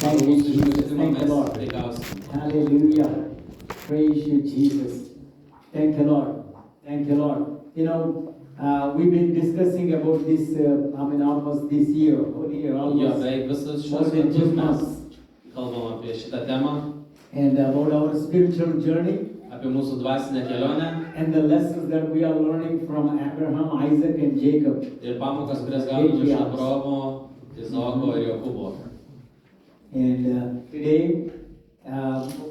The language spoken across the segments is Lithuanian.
Thank you, mūsų Jesus. iškvietimą Thank you, mes Lord. tai gausim. Hallelujah. Praise you, Jesus. Thank you, Lord. Thank you, Lord. You know, we've been discussing about this, almost this year, whole year, Jo, almost beveik visus more šios than 2 metus mes months. kalbam apie šitą temą, And about our spiritual journey apie mūsų dvasinę kelionę and the lessons that we are learning from Abraham, Isaac, and Jacob. ir pamokas, kurias gauname iš Abraomo, Izaoko ir Jokūbo. And today,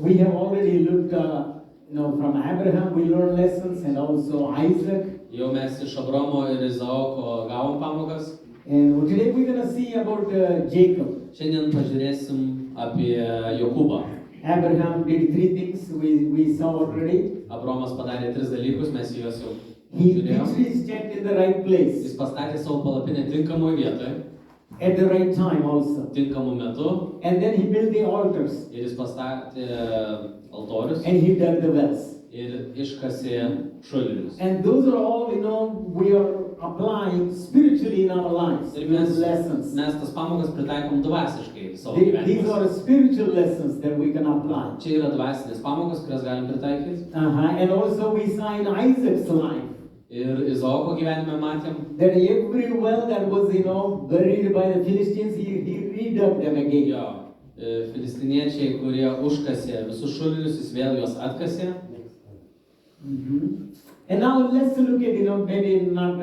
we have already looked, from Abraham we learned lessons, and also Isaac. Jau mes iš Abraomo ir Izaoko gavom pamokas. And today we're going to see about Jacob. Šiandien pažiūrėsim apie Jokūbą. Abraham did 3 things we saw already. Abraomas padarė 3 dalykus, mes juos jau He žiūrėjom. pitched his tent in the right place Jis pastatė savo palapinę tinkamoje vietoje, at the right time also. tinkamu metu, And then he built the altars ir jis pastatė altorius and he dug the wells. ir iškasė šulinius. And those are all, we are applying spiritually in our lives. Ir mes These lessons. tas pamokas pritaikom dvasiškai savo These gyvenime. are spiritual lessons that we can apply. Čia yra dvasinės pamokas, kurias galim pritaikyti. And also we saw in Isaac's life Ir Izaoko gyvenime matėm, that every well that was, buried by the Philistines, he redug them again. jo, filistiniečiai, kurie užkasė visus šulinius, jis vėl juos atkasė. And now let's look at, maybe not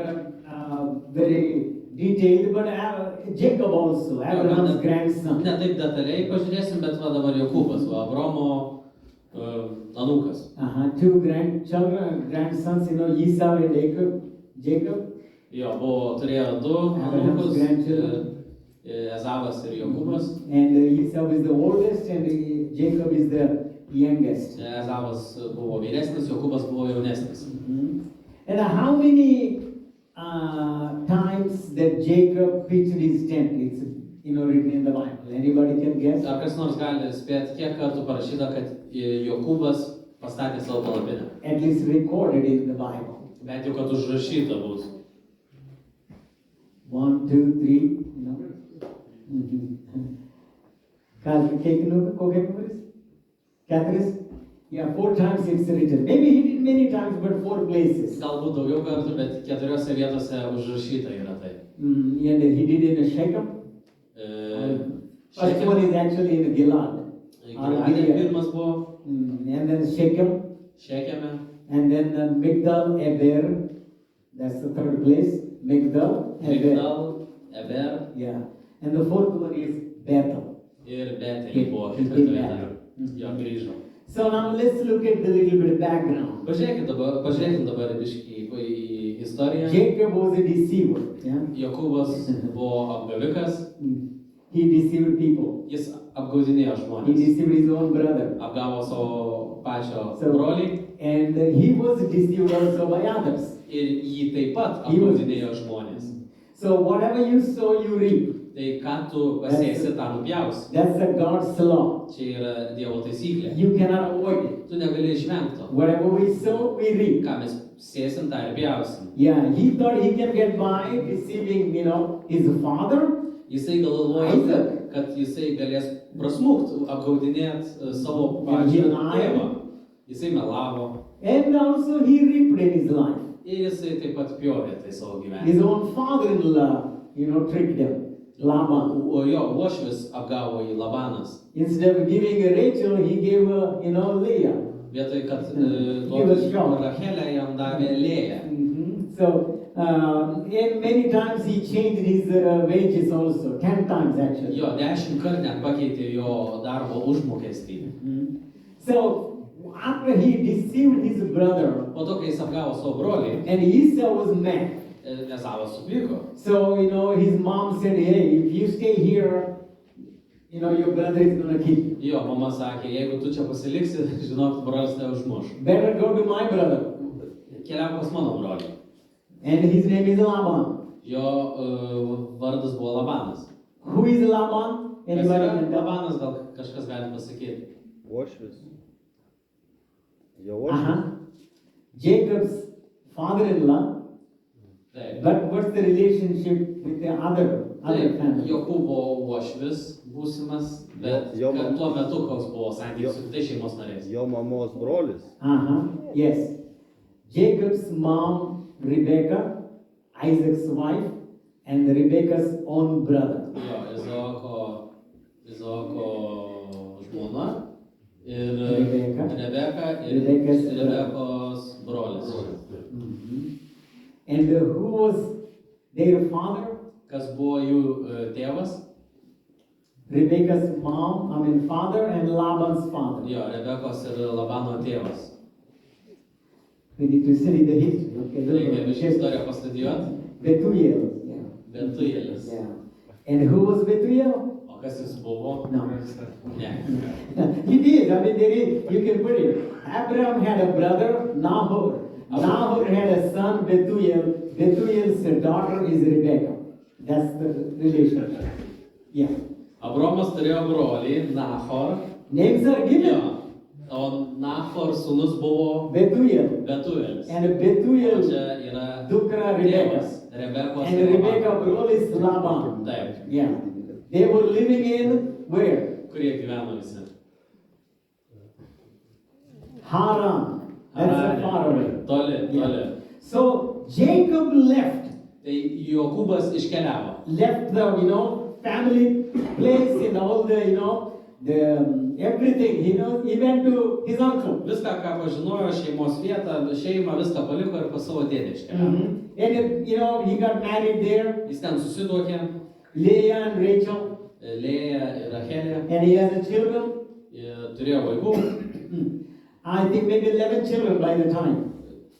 very detailed, but Jacob also, Abraham's grandson. Ne taip detaliai pažiūrėsim, bet va dabar Jokūbas, va Abraomo anūkas. 2 grandsons, Esau and Jacob. Jo, turėjo 2 Abraham's anūkus, grandchildren. Ezavas ir Jokūbas. And Esau is the oldest and Jacob is the youngest. Ezavas buvo vyresnis, Jokūbas buvo jaunesnis. And how many times that Jacob pitched his tent? It's written in the Bible. Anybody can guess? Ar kas nors gali spėti, kiek kartų parašyta, kad Jokūbas pastatė savo palapinę? At least recorded in the Bible. Bent jau, kad užrašyta būtų. 1, 2, 3. Catherine? Yeah, 4 times it's written. Maybe he did many times, but 4 places. Galbūt daugiau kartų, bet 4 vietose užrašyta yra tai. And he did in Shechem. First one is actually in Gilad. Gileade pirmas buvo. And then Shechem. Šekeme. And then Migdal, Eber. That's the 3rd place. Migdal, Eber. Migdal, Eber. Yeah. And the 4th one is Bethel. Ir Betelė buvo 4 vieta. Jo grįžo. So now let's look at the little bit of background. Pažiūrėkim dabar biškį į istoriją. Jacob was a deceiver. Yeah? Jokūbas buvo apgavikas. He deceived people. Jis apgaudinėjo He žmonės. deceived his own brother. Apgavo savo pačio So- brolį And he was deceived also by others. ir jį taip pat apgaudinėjo žmonės. So whatever you sow, you reap. Tai ką tu pasėsi, tą nupjausi. That's the God's law. Čia yra Dievo taisyklė. You cannot avoid it. Tu negali išvengti to. Whatever we sow, we reap. Ką mes sėsim, tą ir pjausim. Yeah, he thought he can get by deceiving, his father. Jisai galvoja, kad jisai galės prasmukti, apgaudinėti savo pačią tėvą. Jisai melavo And also he reaped in his life. ir jisai taip pat pjovė tai savo gyvenimą. His own father-in-law, tricked him. Laban. O jo uošvis apgavo jį Labanas. Instead of giving Rachel, he gave, Leah. Vietoj, kad He was shocked. Rachelę jam davė Lėją. So, and many times he changed his wages also, 10 times actually. Jo 10 kartų net pakeitė jo darbo užmokestį. So, after he deceived his brother, Po to, kai jis apgavo savo brolį, and Esau was mad. Ezavas supyko. So, his mom said, hey, if you stay here, your brother is going to kill you. Jo, mama sakė, jeigu tu čia pasiliksi, žinok, brolis tave užmuš. Better go to my brother. Keliauk pas mano brolį. And his name is Laban. Jo vardas buvo Labanas. Who is Laban? Kas Anybody yra can tell? Labanas, gal kažkas gali pasakyti. Uošvis. Jo uošvis. Jacob's father-in-law. Taip. But what's the relationship with the other other Taip, family. Jokūbo uošvis būsimas, bet Jo- kad tuo metu koks buvo santykis su kitais šeimos nariais. Jo mamos brolis. Yes. Jacob's mom, Rebecca, Isaac's wife, and Rebecca's own brother. Jo, Izaoko žmona ir Rebeka. Rebeka ir Rebekos Rebekos brolis. And who was their father? Kas buvo jų tėvas? Rebecca's father and Laban's father. Jo, Rebekos ir Labano tėvas. We need to study the history. Okay, Reikia šią istoriją pastudijuoti. Bethuel. Yeah. Betuelis. Yeah. And who was Bethuel? O kas jis buvo? No. Ne. He did. You can put it. Abraham had a brother, Nahor. Nahor had a son, Bethuel. Bethuel's daughter is Rebecca. That's the relationship. Yeah. Abromas turėjo brolį, Nahor. Names are given. Jo. O Nahor sūnus buvo Bethuel. Betuelis. And O Bethuel, čia yra Dukra Rebecca. tėvas Rebekos And ir Rebecca Labano. brolis Laban. Taip. Yeah. They were living in where? Kur jie gyveno visi? Haran. That's far away. Toli. So Jacob left Tai Jokūbas iškeliavo. the family place and all the the everything. He went to his uncle. Viską, ką pažinojo, šeimos vietą, šeimą, viską paliko ir pas savo dėdę iškeliavo. And he got married there, Jis ten susidokė, Leah and Rachel, Lėja ir Rachelė, and he has a children. turėjo vaikų. I think maybe 11 children by the time.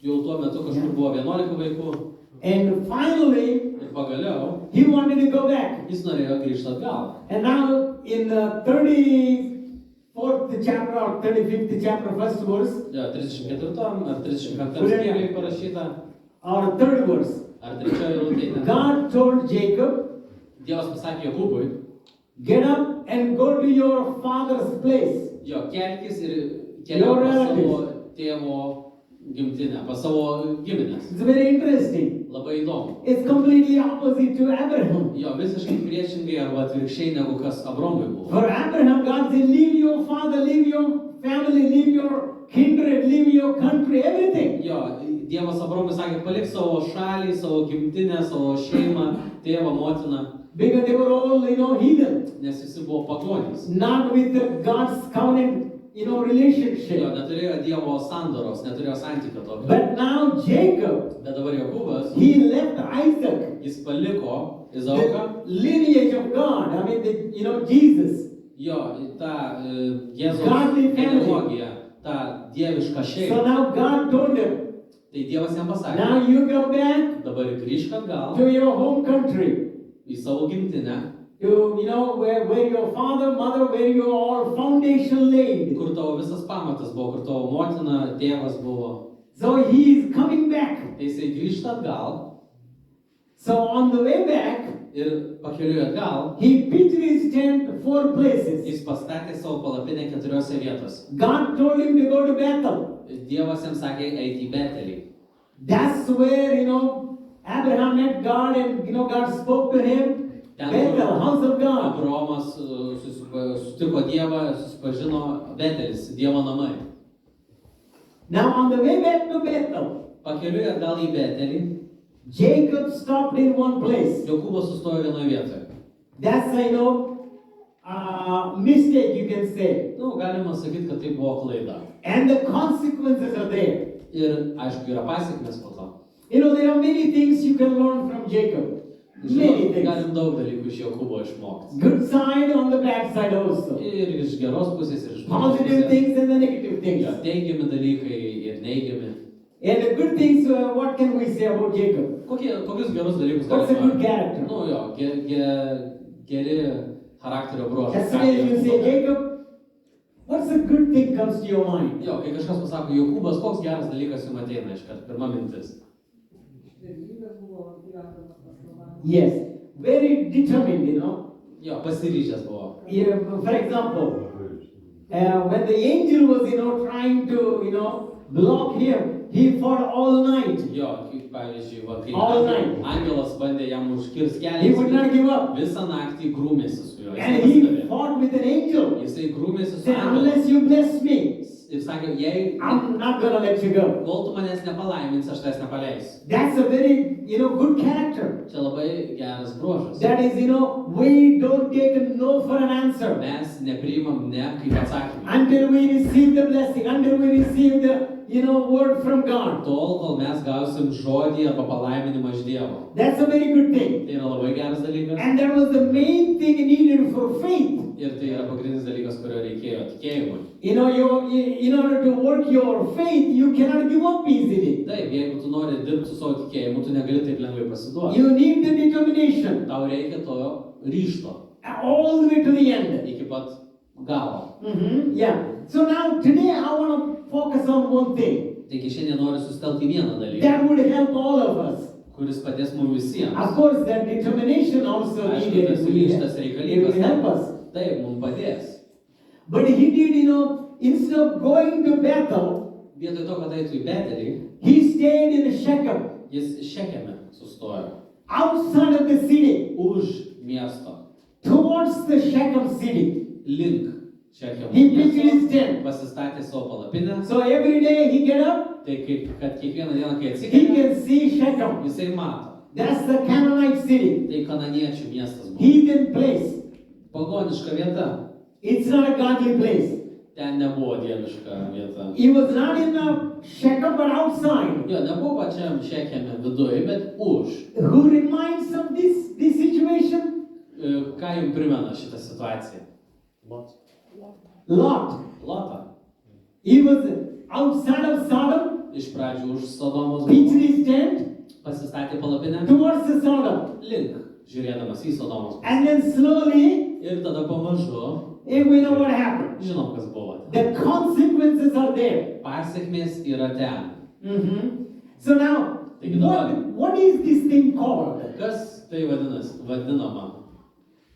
Jau tuo metu kažkur buvo 11 vaikų. And finally, Ir pagaliau he wanted to go back. jis norėjo grįžti atgal. And now in the 34th chapter or 35th chapter, first verse, Jo, 34 ar 35 skyriui parašyta, or third verse, ar 3 eilutė. God told Jacob, Dievas pasakė Jokūbui, get up and go to your father's place. jo, kelkis ir keliauk pas savo tėvo gimtinę, pas savo giminės. It's very interesting. Labai įdomu. It's completely opposite to Abraham. Jo, visiškai priešingai arba atvirkščiai negu kas Abromui buvo. For Abraham, God said, leave your father, leave your family, leave your kindred, leave your country, everything. Jo, Dievas Abromui sakė, palik savo šalį, savo gimtinę, savo šeimą, tėvą, motiną, Because they were all, heathen. nes visi buvo pagonys. Not with God's covenant, Jo, relationship. neturėjo Dievo sandoros, neturėjo santykio tokio. But now Jacob, Bet dabar Jokūbas, he left Isaac, jis paliko Izaoką, the lineage of God. Jesus. jo, tą Jėzaus Godly family. genealogiją, tą dievišką So šeimą. now God told him, Tai Dievas jam pasakė, now you go back dabar grįžk atgal to your home country. į savo gimtinę, Where your father, mother, where your all foundation laid. kur tavo visas pamatas buvo, kur tavo motina, tėvas buvo. So he is coming back. Tai jisai grįžta atgal So on the way back, ir pakeliui atgal, he pitched his tent 4 places. jis pastatė savo palapinę 4 vietose. God told him to go to Bethel. Dievas jam sakė eiti į Betelį. That's where, Abraham met God and, God spoke to him. Bethel, house of God. Abraomas sutiko Dievą, susipažino Betelis, Dievo namai. Now on the way back to Bethel, Pakeliui atgal į Betelį, Jacob stopped in one place. Jokūbas sustojo vienoje vietoje. That's, mistake you can say. Galima sakyti, kad tai buvo klaida. And the consequences are there. Ir, aišku, yra pasiekmes po to. There are many things you can learn from Jacob. Many Žinoma, things. galim daug dalykų iš Jokūbo išmokti. Good side on the bad side also. Ir iš geros pusės, ir iš blogos Positive pusės. things and the negative things. Jo, teigiami dalykai ir neigiami. And the good things, what can we say about Jacob? Kokius gerus dalykus What's a good galima? character? Geri charakterio bruožai. That's why you say, Jacob, what's a good thing comes to your mind? Jo, kai kažkas pasako, Jokūbas, koks geras dalykas jums ateina iškart, pirma mintis. Yes, very determined, Jo, pasiryžęs buvo. For example, when the angel was, trying to, block him, He fought all night. Jo, kaip pavyzdžiui, va, kai All night. angelas bandė jam užkirsti He would kelią, not give up. visą naktį grūmėsi su juo. And Jis he nepasidavė. fought with an angel. Jisai grūmėsi su Said, angelu unless you bless me, ir sakė, jei I'm not gonna let you go. kol tu manęs nepalaimins, aš tavęs nepaleisiu. That's a very, good character. Čia labai geras bruožas. That is, we don't take a no for an answer. Mes nepriimam ne kaip atsakymą. Until we receive the blessing, until we receive the, word from God. Tol, kol mes gausim žodį arba palaiminimą iš Dievo. That's a very good thing. Tai yra labai geras dalykas. And that was the main thing needed for faith. Ir tai yra pagrindinis dalykas, kurio reikėjo tikėjimui. In order to work your faith, you cannot give up easily. Taip, jeigu tu nori dirbti su savo tikėjimu, tu negali taip lengvai pasiduoti. You need the determination Tau reikia to ryžto all the way to the end. iki pat galo. Yeah. So now today I want to focus on one thing Taigi šiandien noriu sustelti vieną dalyką, that would help all of us. kuris padės mums visiems. Of course, that determination also Aišku, needed. tas ryžtas It reikalingas. will help us. Taip, mums padės. But he did, instead of going to Bethel, Vietoj to, kad eitų į Betelį, he stayed in Shechem, jis Šekeme sustojo. outside of the city, Už miesto. towards the Shechem city. Link Šekemo He pitched miesto. his tent. Pasistatė savo palapinę. So every day he get up, Tai kaip, kad kiekvieną dieną, kai he atsikėlė, can see Shechem. jisai mato. That's the Canaanite city, Tai kananiečių miestas buvo. heathen place. Pagoniška vieta. It's not a godly place. Ten nebuvo dieviška vieta. He was not in Shechem, but outside. Jo, nebuvo pačiam Šekeme viduje, bet už. Who reminds of this situation? Ką jums primena šitą situaciją? Lot. Lotą. He was outside of Sodom, Iš pradžių už Sodomos pitched buvo. his tent Pasistatė palapinę towards the Sodom. link, žiūrėdamas į Sodomos. And then slowly, Ir tada pamažu, we know what happened. žinom, kas buvo. The consequences are there. Pasiekmės yra ten. So now, Taigi dabar, what is this thing called? kas tai vadinama?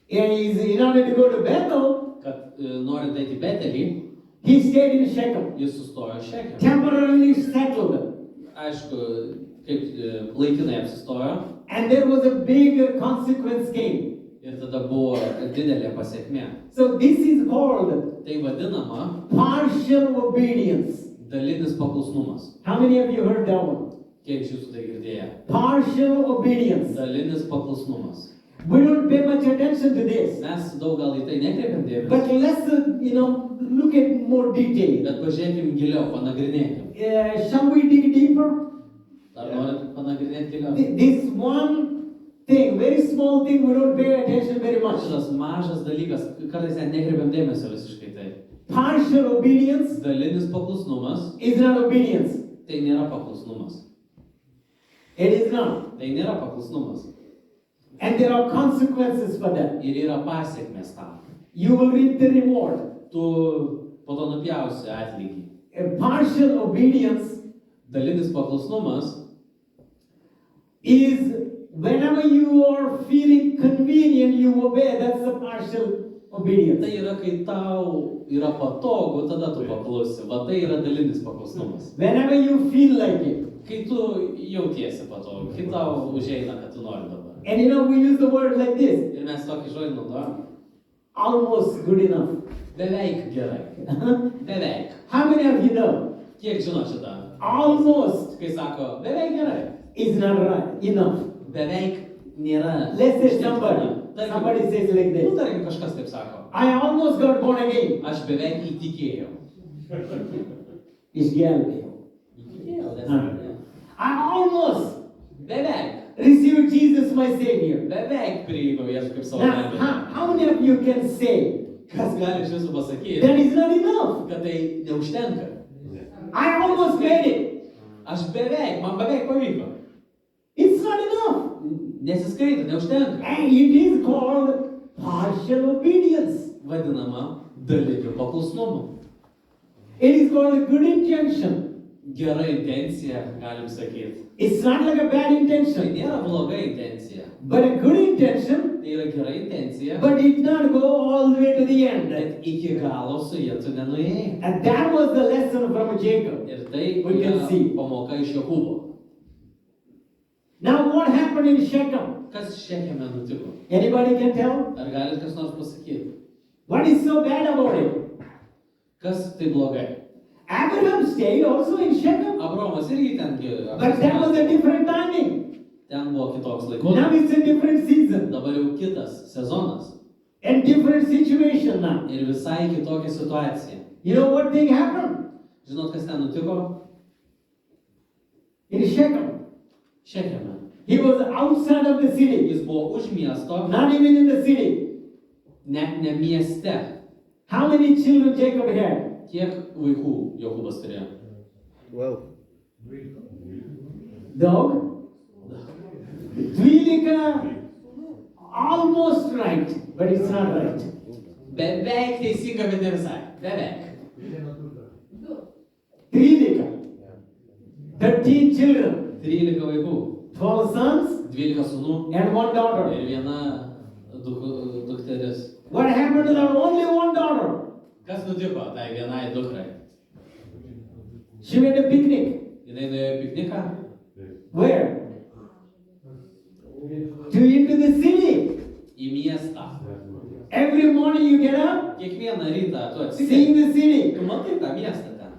In order to go to Bethel, Kad norint eiti į Betelį, he stayed in Shechem, jis sustojo Šekeme. temporarily settled. Aišku, kaip laikinai apsistojo. And there was a big consequence came. Ir tada buvo didelė pasiekmė. So this is called Tai vadinama partial obedience. dalinis paklusnumas. How many of you heard that one? Kiek iš jūsų tai girdėję? Partial obedience. Dalinis paklusnumas. We don't pay much attention to this. Mes daug gal į tai nekreipiam But dėmesio, let's, look at more detail. bet pažiūrėkim giliau, panagrinėkim. Shall we dig deeper? Ar norit panagrinėti giliau? This one thing, very small thing, we don't pay attention very much. Šitas mažas dalykas, kartais net nekreipiam dėmesio visiškai tai. Partial obedience Dalinis paklusnumas, is not obedience. tai nėra paklusnumas. It is not. Tai nėra paklusnumas. And there are consequences for that. Ir yra pasiekmės tam. You will reap the reward. Tu po to nupjausi atlygį. A partial obedience Dalinis paklusnumas is whenever you are feeling convenient, you obey. That's a partial obedience. tai yra, kai tau yra patogu, tada tu paklusi. Va tai yra dalinis paklusnumas. Whenever you feel like it. Kai tu jautiesi patogu, kai tau užeina, kad tu nori dabar. And we use the word like this. Ir mes tokį žodį naudojam. Almost good enough. Beveik gerai. Beveik. How many of you know? Kiek žino šitą? Almost Kai sako, beveik gerai. is not right enough. Beveik nėra. Let's say somebody says like this. Tarkim, kažkas taip sako. I almost got born again. Aš beveik įtikėjau. Išgelbėjau. Įtikėjau, I almost beveik. received Jesus my Savior. Beveik priėmiau Jėzų kaip savo Now, gelbėtoją. how many of you can say Kas gali iš jūsų pasakyti, that is not enough? kad tai neužtenka? I almost made it. Aš beveik, man beveik pavyko. It's not enough. Nesiskaita, neužtenka. And it is called partial obedience. Vadinama daliniu paklusnumu. It is called good intention. gera intencija, galim sakyti. It's not like a bad Tai intention, nėra bloga intencija. but a good intention, Tai yra gera intencija, but it not go all the way to the end. bet iki galo su jie tu nenuėjai. And that was the lesson from Jacob. Ir tai We can yra see. pamoka iš Jokūbo. Now what happened in Shechem? Kas Šekeme nutiko? Anybody can tell? Ar galit kas nors pasakyti? What is so bad about it? Kas tai blogai? Abraham stayed also in Shechem, Abraomas irgi tengi. but that was a different timing. Ten buvo kitoks Now laikotarpis. it's a different season Dabar jau kitas sezonas. and different situation now. Ir visai kitokia situacija. You know what thing happened Žinot, kas ten nutiko? in Shechem? Šekeme. He was outside of the city, Jis buvo už miesto, not even in the city. net ne mieste. How many children Jacob had? Kiek vaikų Jokūbas turėjo? 12. Dog? 12, almost right, but it's not right. Beveik teisinga, bet ne visai. Beveik. 13, 13 children, 13 vaikų. 12 sons 12 sūnų and 1 daughter. ir viena dukteris. What happened to the only 1 daughter? Kas nutiko tai vienai dukrai? She went to picnic. Jinai nuėjo į pikniką Where? Into the city. į miestą. Every morning you get up, Kiekvieną rytą tu seeing atsikeli. the city. Tu matai tą miestą ten.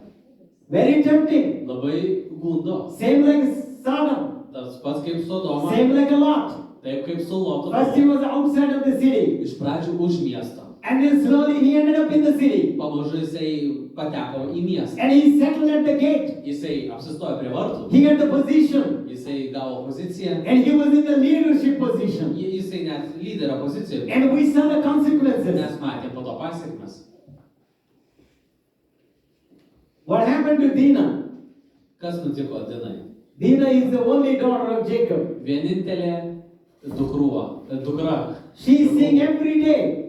Very tempting. Labai gundo. Same like Sodom. Tas pats kaip Sodoma. Same like a Lot. Taip kaip su Lotu. First he was outside of the city. Iš pradžių už miesto. And then slowly he ended up in the city. Pamažu jisai pateko į miestą. And he settled at the gate. Jisai apsistojo prie vartų. He got the position. Jisai gavo poziciją. And he was in the leadership position. Jisai net lyderio pozicijoje. And we saw the consequences. Mes matėm po to pasiekmes. What happened to Dinah? Kas nutiko Dinai? Dinah is the only daughter of Jacob. Vienintelė dukra. She sing every day.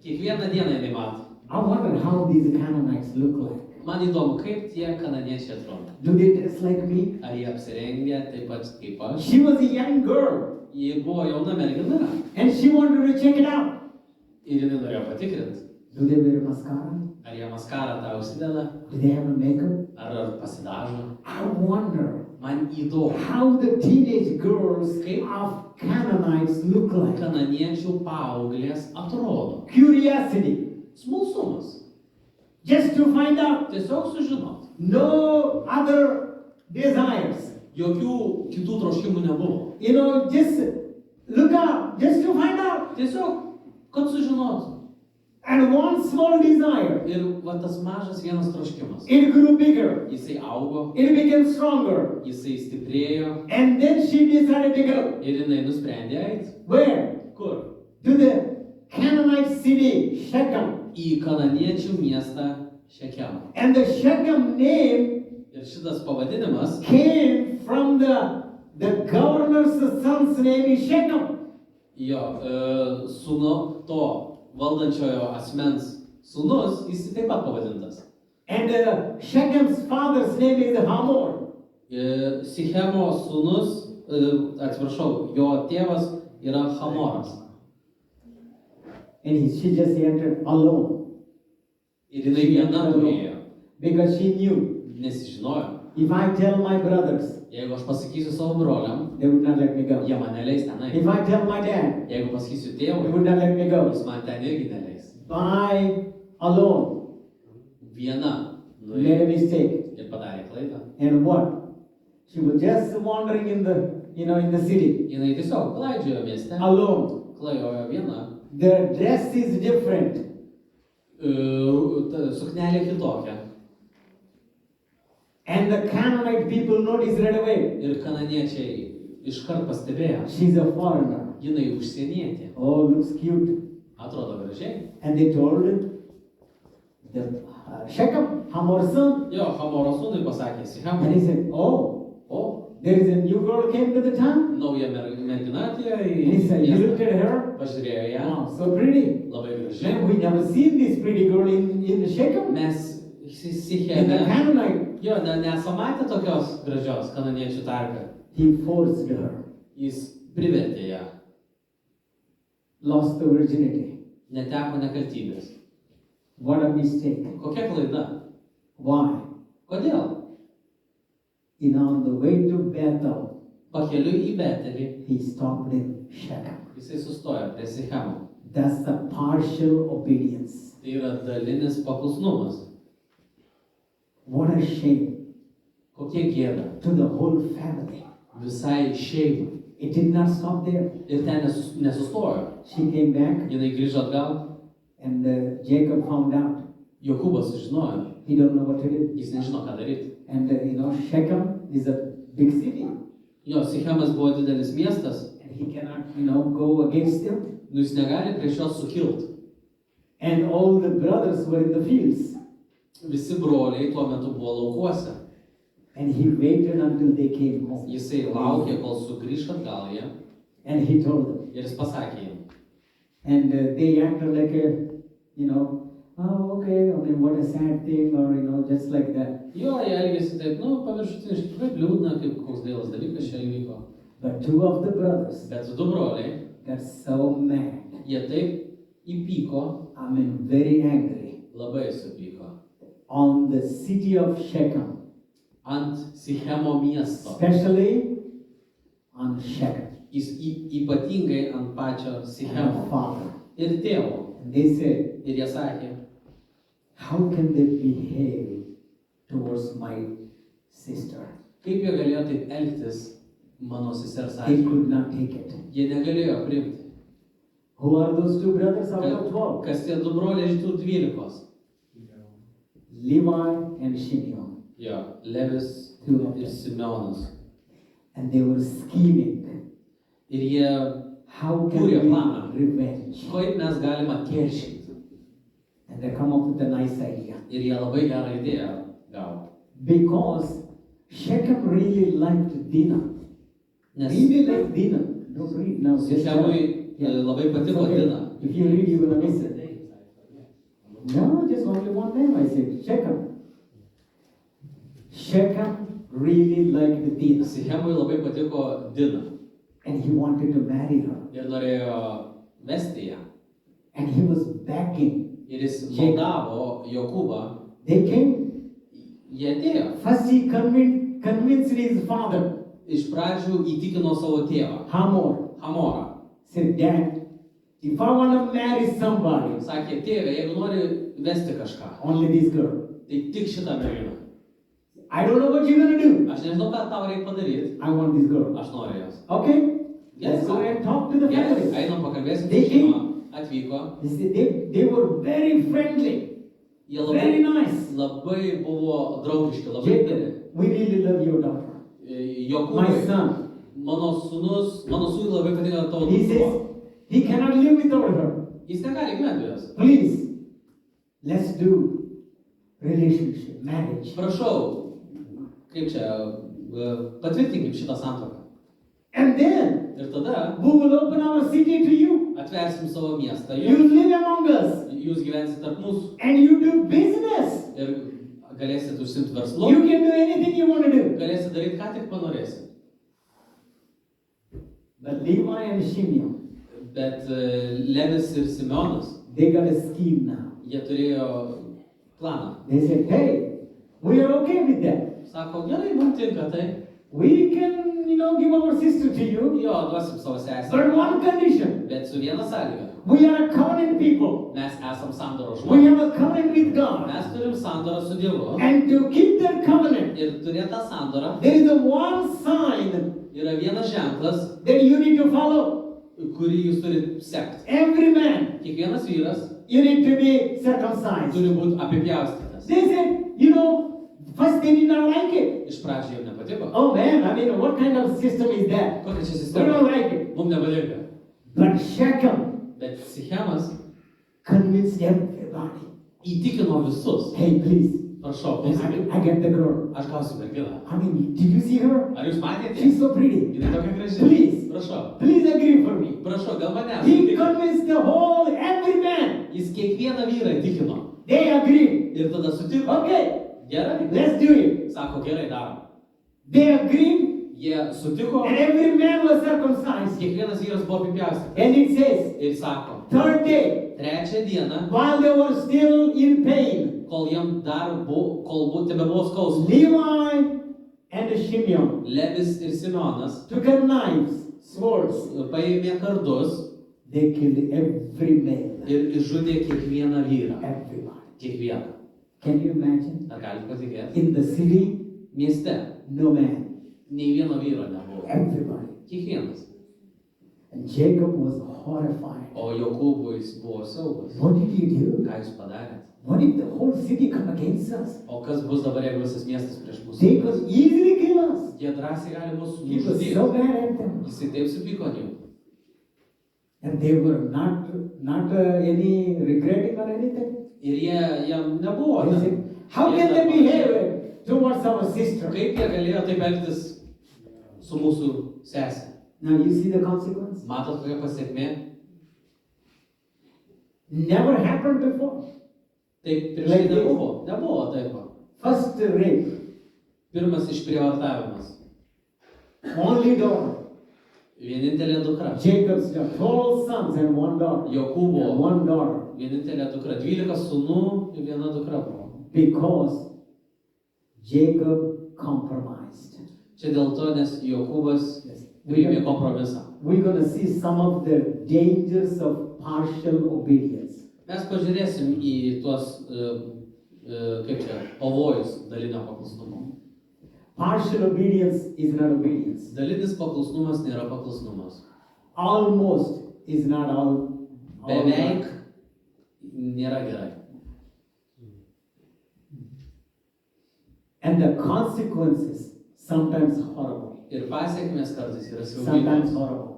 Kiekvieną dieną jinai mato. I wonder how these Canaanites look like. Man įdomu, kaip tie kananiečiai atrodo. Do they dress like me? Ar jie apsirengę taip pat kaip aš? She was a young girl. Ji buvo jauna mergina And she wanted to check it out. ir jinai norėjo patikrinti. Do they wear mascara? Ar jie maskarą tą užsideda, Do they have a makeup? ar pasidažo. I wonder Man įdomu, how the teenage girls of Canaanites look like. kananiečių paauglės atrodo. Curiosity. Smalsumas. Just to find out. Tiesiog sužinot. No other desires. Jokių kitų troškimų nebuvo. You know, just look up, just to find out. Tiesiog, kad sužinotų. And one small desire, Ir va tas mažas vienas troškimas. it grew bigger. Jisai augo, It became stronger. jisai stiprėjo And then she decided to go. ir jinai nusprendė eiti. Where? Kur? To the Canaanite city, Shechem. Į kananiečių miestą Šekemą. And the Shechem name Ir šitas pavadinimas came from the governor's son's name is Shechem. jo sūno to valdančiojo asmens sūnus, jis taip pat pavadintas. And Shechem's father's name is Hamor. Sichemo sūnus, atsiprašau, jo tėvas yra Hamoras. And she just entered alone Ir jinai viena nuėjo, because she knew nes žinojo, if I tell my brothers, jeigu aš pasakysiu savo broliam, they would not let me go. jie mane leis tenai. If I tell my dad, Jeigu pasakysiu they tėvui, would not let me go. jis man ten irgi neleis. I alone Viena made nuėjo a mistake. ir padarė klaidą. And what? She was just wandering in the city Jinai tiesiog klaidžiojo mieste, alone. klajojo viena. The dress is different. Suknelė kitokia. And the Canaanite people noticed right away. Ir kananiečiai iškart pastebėjo, She's a foreigner. jinai užsienietė. Oh, looks cute. Atrodo gražiai. And they told the Shechem, Hamor's son. Jo, Hamoro sūnui pasakė, And Sichamai, he said, oh, o, there is a new girl came to the town. nauja mergina atėjo And į he said, you looked miestą. at her? Pažiūrėjo ją, Wow, so pretty. labai gražiai. Man, we never seen this pretty girl in Shechem. Mes In the Sicheme. Canaanite, Jo, nesamatė tokios gražios kananiečių tarpe. he forced her, Jis privertė ją. lost the virginity. Neteko nekaltybės. What a mistake. Kokia klaida? Why? Kodėl? On the way to Bethel, Pakeliui į Betelį he stopped in Shechem. jisai sustojo prie Sichemo. That's the partial obedience. Tai yra dalinis paklusnumas. What a shame Kokia gėda to the whole family. visai šeimai. It did not stop there. Ir ten nesustojo. She came back Jinai grįžo atgal. and Jacob found out. Jokūbas sužinojo. He don't know what to do. Jis nežino, ką daryti. And Shechem is a big city. Jo, Sichemas buvo didelis miestas. And he cannot, go against them. Nu jis negali prieš juos sukilt. And all the brothers were in the fields. Visi broliai tuo metu buvo laukuose. And he waited until they came home. Jisai laukė, kol sugrįž atgal jie. And he told them. Ir jis pasakė jiem. And they acted like oh, okay, what a sad thing, or, just like that. Jo, jie elgėsi taip, paviršutiniškai, kaip liūdna, kaip koks dėlas dalykas čia įvyko. But two of the brothers Bet du broliai, got so mad. jie taip įpyko, Very angry. labai supyko. On the city of Shechem. Ant Sichemo miesto. Especially on Shechem. Ypatingai ant pačio And the Sichemo. father. Ir tėvo. And they said, Ir jie sakė, how can they behave towards my sister? kaip jie galėjo taip elgtis mano sesers They atžvilgiu. could not take it. Jie negalėjo priimti. Who are those two brothers out of 12? Kas tie du broliai iš tų 12? Levi and Shimeon. Jo, Levis ir Simeonas. And they were scheming. Ir jie, How can Kūrė we planą. revenge? kaip mes galime atkeršyti. And they come up with a nice idea. Ir jie labai gerą idėją gavo. Because Shechem really liked Dinah. Nes Really liked Dinah. Don't read now. Just Sichemui Yeah. labai patiko Okay. Dina. If you read, you're gonna miss it. No, just only one name. I said Shechem. Shechem really liked Dinah, Sichemui labai patiko Dina. and he wanted to marry her. Ir norėjo vesti ją. And he was begging. Ir jis maldavo Jokūbą. They came. Jie atėjo. First, he convinced his father, Iš pradžių įtikino savo tėvą, Hamor. Hamorą. Said, Dad, if I want to marry somebody, Sakė, tėve, jeigu nori vesti kažką, only this girl. tai tik šitą merginą. I don't know what you're gonna do. Aš nežinau, ką tau reikia padaryti. I want this girl. Aš noriu jos. Okay? Yes, Let's go sir. and talk to the Gerai, family. einam pakalbėsim They su šeima. Atvyko. They said they were very friendly, Jie very labai, nice. labai buvo draugiški, labai Jacob, geri. we really love your daughter. My Jokūbai, son. mano sūnui labai patinka tavo He says dukra. he cannot live without her. Jis negali gyventi be jos. Please, let's do relationship, marriage. Prašau, kaip čia, patvirtinkim šitą santuoką. And then Ir tada we will open our city to you. atversim savo miestą. You live among us Jūs gyvensit tarp mūsų and you do business. ir galėsit užsimti verslu. You can do anything you want to do. Galėsit daryti, ką tik panorėsit. But Levi and Shimeon, Bet Levis ir Simeonas, they got a scheme now. jie turėjo planą. They said, hey, we are okay with that. Sako, gerai, mums tinka tai. We can, give our sister to you. Jo, duosim savo sesę. But one condition. Bet su viena sąlyga. We are a covenant people. Mes esam sandoros We žmonės. have a covenant with God. Mes turim sandorą su Dievu. And to keep that covenant, Ir turėti tą sandorą there is a one sign yra vienas ženklas, that you need to follow. kurį jūs turite sekti. Every man, Kiekvienas vyras you need to be circumcised. turi būti apipjaustytas. They said, first they did not like it. Iš pradžių jiems nepatiko. Oh man, what kind of system is that? Kokia čia We sistema? don't like it. Mums nepatinka. But Shechem Bet Sichemas convinced everybody. įtikino visus. Hey, please, Prašau, And klausykit. I get the girl. Aš gausiu merginą. I mean, did you see her? Ar jūs matėte? She's so pretty. Jinai tokia graži. Please. Prašau. Please agree for me. Prašau, gal mane. He convinced the whole, every man. Jis kiekvieną vyrą įtikino. They agreed. Ir tada sutiko. Okay, Gerai. let's do it. Sako, gerai, darom. They agreed, Jie sutiko. and every man was circumcised. Kiekvienas vyras buvo apipjaustytas. And it says, Ir sako, third day, trečią dieną, while they were still in pain, kol jam dar buvo, tebe buvo skausmas, Levi and Shimeon Levis ir Simeonas took out knives, swords. paėmė kardus They killed every male, ir išžudė kiekvieną vyrą. everyone. Kiekvieną. Can you imagine? Ar galite patikėti? In the city, Mieste no man, nei vieno vyro nebuvo. everybody. Kiekvienas. And Jacob was horrified. O Jokūbui jis buvo siaubas. What did you do? Ką jūs padarėte? What if the whole city come against us? O kas bus dabar, jeigu visas miestas prieš mus? They could easily kill us. Jie drąsiai gali mus He was nužudyti. so mad at them. Jisai taip supyko ant jų. And they were not any regretting or anything. Ir jam nebuvo. They said, how can they behave towards our sister? Kaip jie galėjo taip elgtis su mūsų sesė? Now you see the consequence? Matot, kokia pasiekmė? Never happened before. Taip prieš Like tai this. nebuvo. Nebuvo taip. First rape, Pirmas išprievartavimas. only daughter. Vienintelė dukra. Jacob's got 12 sons and one daughter. Jokūbo And one daughter. vienintelė dukra. 12 sūnų ir viena dukra buvo. Because Jacob compromised. Čia dėl to, nes Jokūbas priėmė kompromisą. We're going to see some of the dangers of partial obedience. Mes pažiūrėsim į tuos, kaip čia, pavojus dalinio paklusnumo. Partial obedience is not obedience. Dalinis paklusnumas nėra paklusnumas. Almost is not all. Beveik nėra gerai. And the consequences sometimes horrible. Ir pasiekmes kartais yra Sometimes siaubingos. horrible.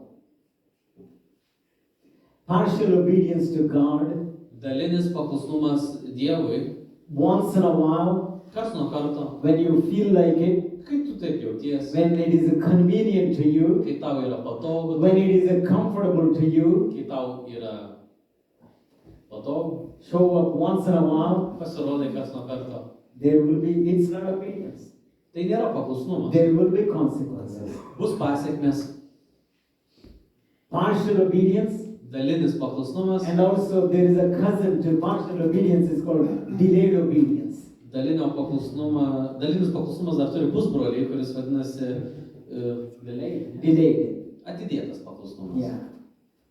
Partial obedience to God, Dalinis paklusnumas Dievui, once in a while, kars nuo karto, when you feel like it, kai tu taip jauties, when it is convenient to you, kai tau yra patogu, when it is comfortable to you, kai tau yra patogu, show up once in a while, pasirodai kars nuo karto. there will be, it's not obedience. Tai nėra paklusnumas. There will be consequences. Bus pasiekmes, Partial obedience, dalinis paklusnumas, and also there is a cousin to partial obedience, is called delayed obedience. dalinis paklusnumas dar turi pusbrolį, kuris vadinasi Delayed. atidėtas paklusnumas. Yeah.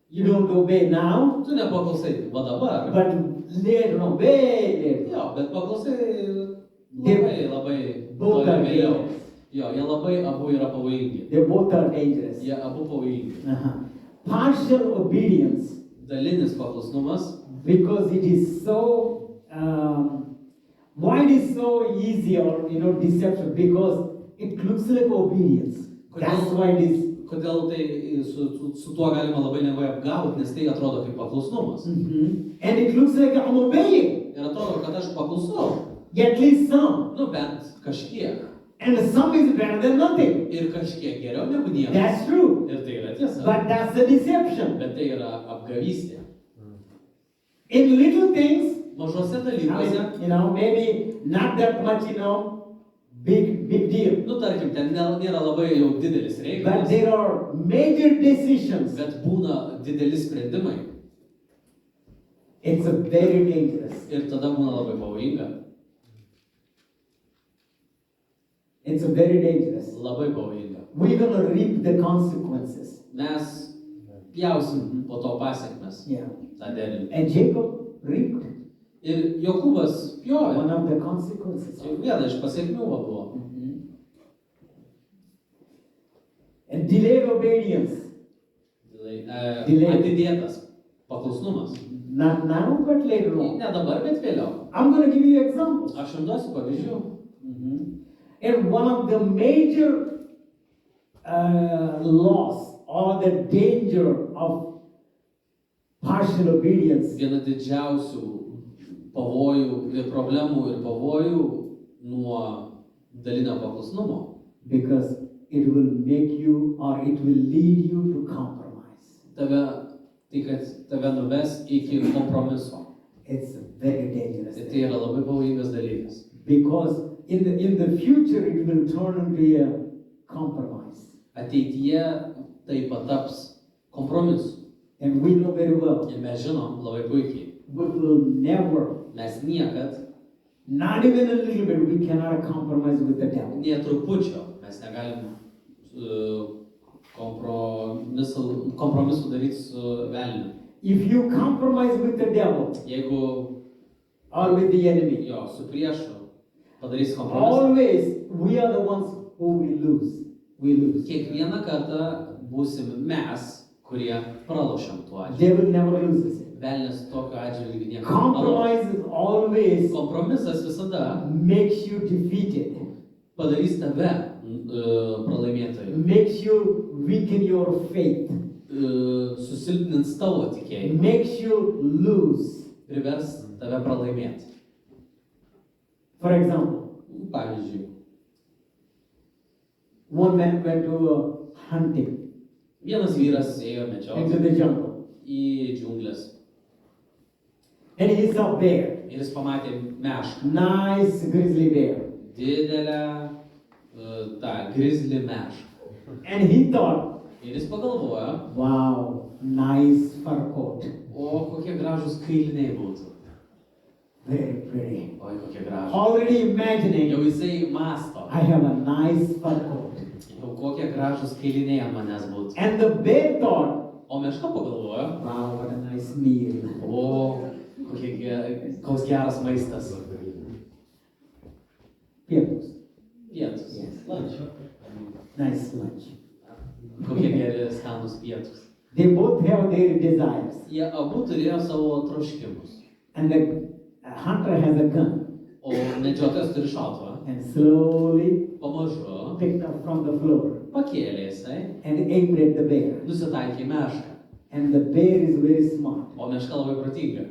You don't obey now, Tu nepaklausai va dabar, but later on, way later. jo, bet paklausai They labai both toli are vėliau. dangerous. Jo, jie labai abu yra pavojingi. They both are dangerous. Jie abu pavojingi. Uh-huh. Partial obedience, Dalinis paklusnumas, because it is so, why it is so easy or, deception? Because it looks like obedience. That's why it is. kodėl tai su tuo galima labai lengvai apgauti, nes tai atrodo kaip paklusnumas. Mhm. And it looks like I'm obeying. Ir atrodo, kad aš paklusau, At least some. nu bent kažkiek. And some is better than nothing. Ir kažkiek geriau negu niekas. That's true. Ir tai yra tiesa. But that's a deception. Bet tai yra apgavystė. In little things, Mažose I dalykuose, mean, maybe not that much, big deal. nu tarkim, ten nėra labai jau didelis But reikalas, there are major decisions. bet būna dideli sprendimai. It's a very dangerous. Ir tada būna labai pavojinga. It's a very dangerous. Labai pavojinga. We're going to reap the consequences. Mes pjausim po to pasiekmes. Yeah. tą derlių. And Jacob reaped Ir Jokūbas pjovė. one of the consequences. Tai viena iš pasiekmių buvo. And delayed obedience. Atidėtas paklusnumas. Not now, but later on. Ne dabar, bet vėliau. I'm going to give you examples. Aš jums duosiu pavyzdžių. And one of the major loss or the danger of partial obedience Viena didžiausių pavojų ir problemų ir pavojų nuo dalinio paklusnumo, because it will make you or it will lead you to compromise. tai kad tave nuves iki kompromiso. It's a very dangerous Tai thing. yra labai pavojingas dalykas. Because in the future it will turn into a compromise. Ateityje tai pataps kompromisu. And we know very well, Ir mes žinom labai puikiai, we will never, mes niekad, not even a little bit, we cannot compromise with the devil. nė trupučio, mes negalim kompromisų daryti su velniu. If you compromise with the devil Jeigu or with the enemy, jo su priešu padarys kompromisą, always we are the ones who will lose. We lose. kiekvieną kartą būsim mes, kurie pralošiam tuo atžvilgiu. Devil never loses. Velnias tokiu atžvilgiu niekada. Compromise is always Kompromisas visada makes you defeated, padarys tave pralaimėtoju, makes you weaken your faith, susilpnins tavo tikėjimą, makes you lose. privers tave pralaimėti. For example, Pavyzdžiui, one man went to hunting vienas vyras ėjo into medžioti the jungle į džiunglės and he saw bear, ir jis pamatė mešką, nice grizzly bear, didelę tą grizlį mešką. and he thought, Ir jis pagalvojo, wow, nice fur coat, o kokie gražūs kailiniai būtų. very pretty. Oi, kokie gražūs. Already Jau imagining, jisai masto, I have a nice fur coat. jau kokie gražūs kailiniai ant manęs būtų. And the bear thought, O meška pagalvojo, wow, what a nice meal. o koks geras maistas. Pietus, Pietus. Yes. Lunch. nice lunch. Kokie geri skanus pietus. They both have their desires. Jie abu turėjo savo troškimus. And the hunter has a gun O medžiotojas turi šautuvą. and slowly Pamažu picked up from the floor pakėlė jisai, and aimed at the bear. nusitaikė į mešką. And the bear is very smart. O meška labai protinga.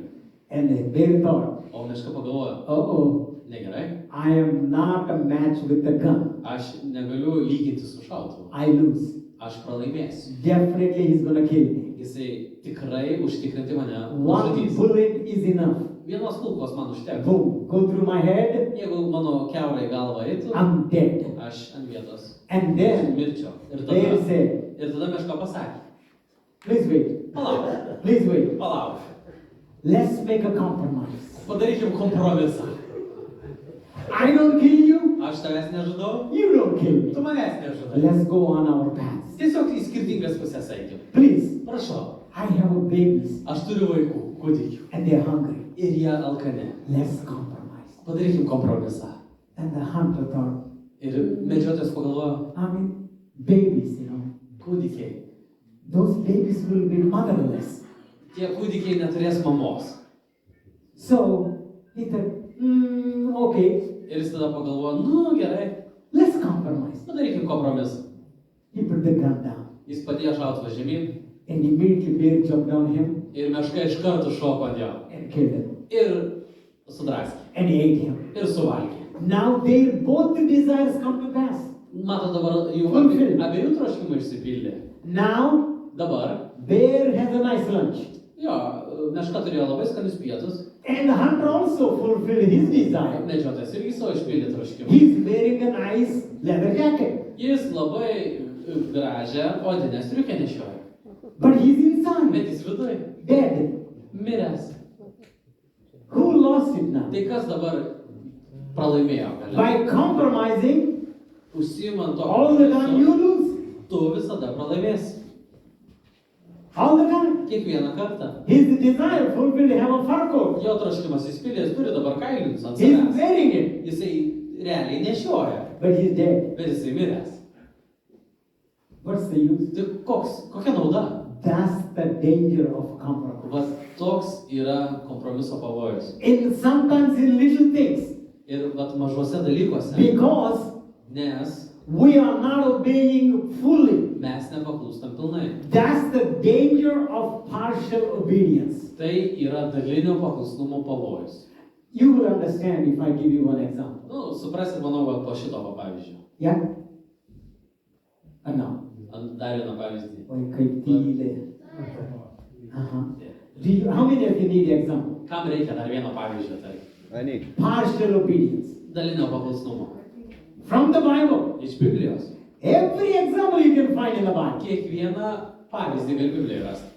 And the bear thought, O meška pagalvojo, uh-oh, negerai, I am not a match with the gun. aš negaliu lyginti su šautuvu. I lose. Aš pralaimėsiu. Definitely he's gonna kill me. Jisai tikrai užtikrinti mane One nužudys. bullet is enough. Vienos kulkos man užteks. Boom, go through my head, Jeigu mano kiaurai galva eitų, I'm dead. aš ant vietos And then mirčiau. Ir bear tada, said, ir tada meška pasakė, please wait, palauk, please wait. palauk, Let's make a compromise. padarykim kompromisą. I don't kill you, Aš tavęs nežudau, you don't kill me. tu manęs nežudai. Let's go on our paths. Tiesiog į skirtingas pusės eikim. Please, Prašau, I have a babies aš turiu vaikų, kūdikių. and they're hungry. Ir jie alkani. Let's compromise. Padarykim kompromisą. And the hunter thought, Ir medžiotojas pagalvojo, I mean, babies, you know, kūdikiai. those babies will be motherless. Tie kūdikiai neturės mamos. So he thought, okay, Ir jis tada pagalvojo, nu gerai, let's compromise. padarykim kompromisą. He put the gun down Jis padėjo šautuvą žemyn and immediately bear jumped on him ir meška iš karto šoko ant jo. and killed him. Ir sudraskė. And he ate him. Ir suvalgė. Now their both the desires come to pass. Mato dabar jų Fulfilled. abiejų troškimai išsipildė. Now Dabar, bear has a nice lunch. jo, meška turėjo labai skanius pietus. And the hunter also fulfilled his desire. Medžiotojas irgi savo išpildė troškimą. He's wearing a nice leather jacket. Jis labai gražią odinę striukę nešioja. But he's inside, Bet jis viduje, dead. miręs. Who lost it now? Tai kas dabar pralaimėjo? Gale? By compromising, Užsiimant to, all the time you lose. tu visada pralaimėsi. All the time. Kiekvieną kartą. His desire fulfilled to have a fur coat. Jo troškimas įspildęs turi dabar kailinius ant He's savęs. wearing it, Jisai realiai nešioja, but he's dead. bet jisai miręs. What's the use? Tai kokia nauda? That's the danger of compromise. Vat toks yra kompromiso pavojus. In sometimes in little things, Ir vat mažuose dalykuose, because nes we are not obeying fully. mes nepaklūstam pilnai. That's the danger of partial obedience. Tai yra dalinio paklusnumo pavojus. You will understand if I give you one example. Nu, suprasit, manau, va, po šito va pavyzdžio. Yeah? Or no? Dar vieną pavyzdį. Oi, kaip tyli. Aha. How many of you need example? Kam reikia dar vieno pavyzdžio, tai? I need. Partial obedience. Dalinio paklusnumo. From the Bible. Iš Biblijos. Every example you can find in the Bible. Kiekvieną pavyzdį gali Biblijoje rasti.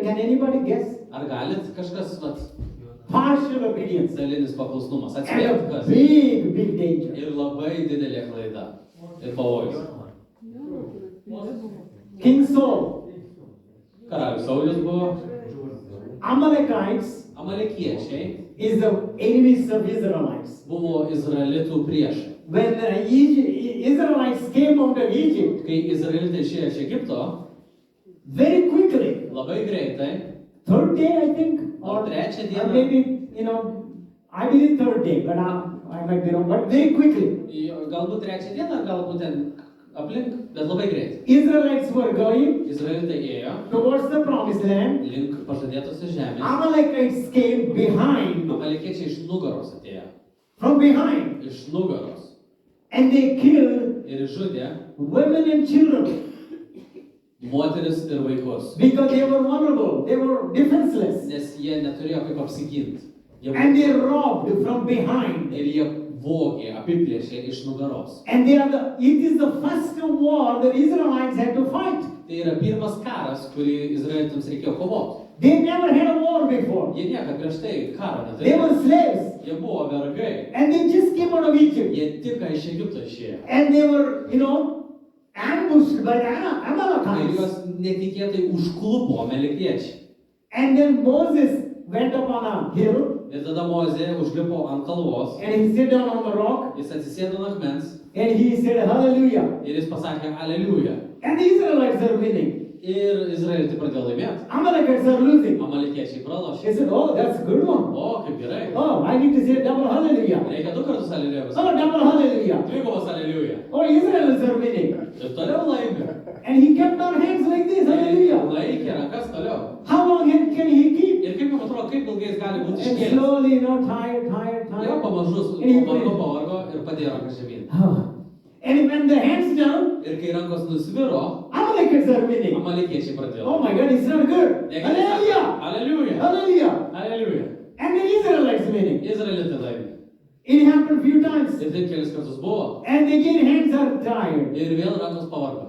Can anybody guess? Ar galit kažkas, vat, Partial obedience. dalinis paklusnumas? And Atspėt, a kas? big, big danger. Ir labai didelė klaida. Ir pavojus. King Saul, Karalius Saulius buvo. Amalekites Amalekiečiai is the enemies of Israelites. buvo Izraelitų priešai. When Israelites came out of Egypt, Kai Izraelitai išėjo iš Egipto, very quickly, labai greitai, third day I think, Or trečią dieną. maybe, I believe third day, but I might be wrong, but very quickly, galbūt trečią dieną, galbūt ten aplink, bet labai greitai. Israelites were going Izraelitai ėjo towards the promised land. link pažadėtosios žemės. Amalekites came behind, Amalekiečiai iš nugaros atėjo. from behind, Iš nugaros. and they killed Ir žudė women and children moteris ir vaikus. because they were vulnerable, they were defenseless, Nes jie neturėjo kaip apsiginti. Jie and they robbed from behind. ir jie vogė, apiplėšė iš nugaros. And it is the first war that Israelites had to fight. Tai yra pirmas karas, kurį Izraelitams reikėjo kovoti. They never had a war before. Jie niekad prieš tai karo They neturėjo. were slaves, Jie buvo vergai. and they just came out of Egypt. Jie tik iš Egipto išėjo. And they were, ambushed by the Ir Amalekites. juos netikėtai užklupo amalekiečiai. And then Moses went up on a hill, Ir tada Mozė užlipo ant kalvos, and he sat down on the rock, jis atsisėdo ant akmens and he said, Hallelujah. ir jis pasakė Aleliuja. And the Israelites are winning. Ir Izraelitai pradėjo laimėti. Amalekites are losing. Amalekiečiai pralošė. They said, oh, that's a good one. O, kaip gerai. Oh, I need to say double hallelujah. Reikia 2 kartus Aleliuja. Oh, double hallelujah. Dvigubas Aleliuja. Oh, Israelites are winning. Ir toliau laimė. And he kept on hands like this, hallelujah. Laikė rankas toliau. How long can he keep? Ir kaip jums atrodo, kaip ilgai jis gali būti And iškėlęs. slowly, tired. Jo pamažus pavargo ir padėjo rankas žemyn. Oh. And when the hands down, Ir kai rankos nusviro, Amalekites are winning. amalekiečiai pradėjo. Oh my God, it's not good. Negi- Hallelujah. Aleliuja. Hallelujah. Aleliuja. And the Israelites winning. Izraelitai laimė. It happened a few times. Ir taip kelis kartus buvo. And again, hands are tired. Ir vėl rankos pavargo.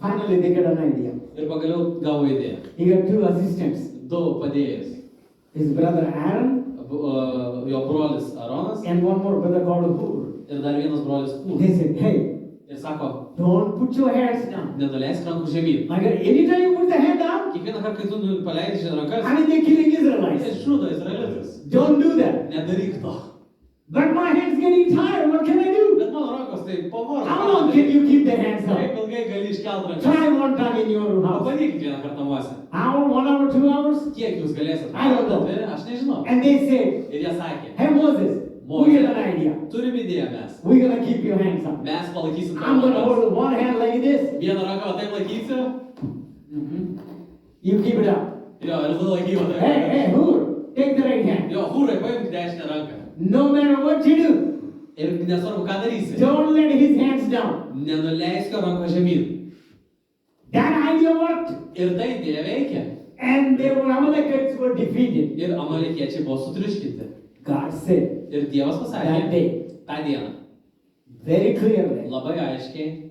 Finally, they get an idea. Ir pagaliau gavo idėją. He got 2 assistants. 2 padėjus. His brother Aaron Jo brolis Aronas and one more brother called Hur. ir dar vienas brolis Hūr. They said, hey, Ir sako, don't put your hands down. nenuleisk rankų žemyn. My God, anytime you put the hand down, Kiekvieną kartą, kai tu paleidi šią rankas, they're killing Israelites. jis žudo Izraelitus. Don't do that. Nedaryk to. But my hand's getting tired. What can I do? Bet mano rankos tai pavargo. How long can you keep the hands Kaip up? ilgai gali iškelt rankas? Try one time in your house. Pabandykit vieną kartą namuose. Hour, 1 hour, 2 hours? Kiek jūs galėsit? I don't know. Aš nežinau. And they said, Ir jie sakė, hey Moses, we get an idea. turim idėją mes. We're going to keep your hands up. Mes palaikysim I'm tavo going to rankas. hold one hand like this. Vieną ranką va taip laikysiu. You keep it up. Jo, ir tu laiky va Hey, taip. hey, Hur, take the right hand. Jo, Hūrai, paimk dešinę ranką. No matter what you do, Ir nesvarbu, ką darysi. don't let his hands down. Nenuleisk jo ranko žemyn. That idea worked. Ir ta idėja veikia. And the Amalekites were defeated. Ir amalekiečiai buvo sutriuškinti. God said Ir Dievas that pasakė day, tą dieną very clearly, labai aiškiai,